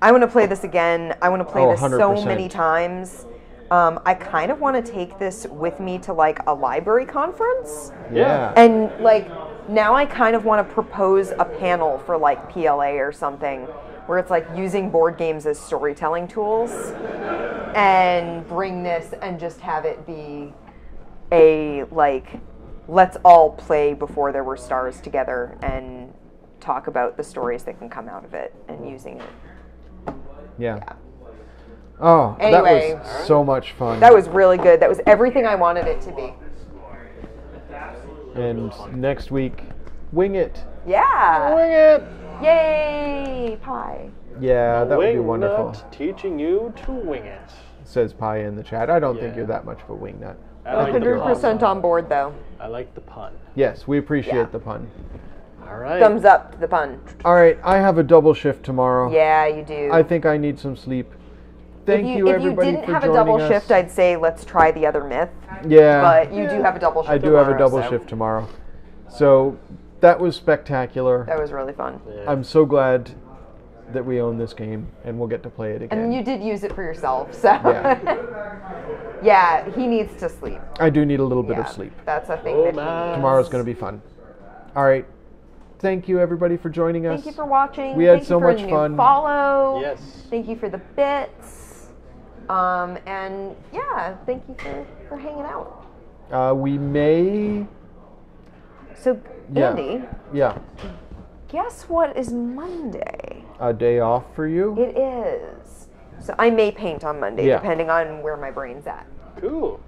I want to play this again. I want to play this so 100%. many times. I kind of want to take this with me to, like, a library conference. Yeah. And, like, now I kind of want to propose a panel for, like, PLA or something, where it's like using board games as storytelling tools, and bring this and just have it be a, like, let's all play Before There Were Stars together and talk about the stories that can come out of it and using it. Yeah. Oh, Anyway. that was so much fun. That was really good. That was everything I wanted it to be. And next week, Wing It. Yeah. Wing it. Yay! Pie. Yeah, that would be wonderful. Wingnut teaching you to wing it. Says Pi in the chat. I don't think Yeah. you're that much of a wingnut. I like the 100% pun. on board, though. I like the pun. Yes, we appreciate Yeah. the pun. All right. Thumbs up to the pun. All right, I have a double shift tomorrow. Yeah, you do. I think I need some sleep. Thank you, if everybody, you didn't for have a joining double us. shift, I'd say let's try the other myth. Yeah, But you do have a double shift. I do have a tomorrow, double so shift tomorrow. So that was spectacular. That was really fun. Yeah. I'm so glad that we own this game and we'll get to play it again. And you did use it for yourself, so. Yeah. Yeah, he needs to sleep. I do need a little bit Yeah, of sleep. That's a thing Oh, that he man. needs. Tomorrow's going to be fun. All right. Thank you, everybody, for joining us. Thank you for watching. We had Thank so you for much the new fun. Follow. Yes. Thank you for the bits. And yeah, thank you for hanging out. We may... So, Yeah. Andy, Yeah. guess what is Monday? A day off for you? It is. So I may paint on Monday, Yeah. depending on where my brain's at. Cool.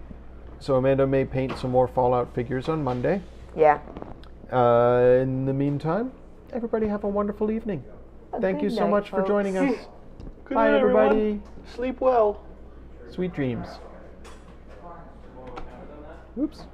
So Amanda may paint some more Fallout figures on Monday. Yeah. In the meantime, everybody have a wonderful evening. Thank you good so night, much for folks. joining us. Good Bye, night, everyone. everybody. Sleep well. Sweet dreams. Oops.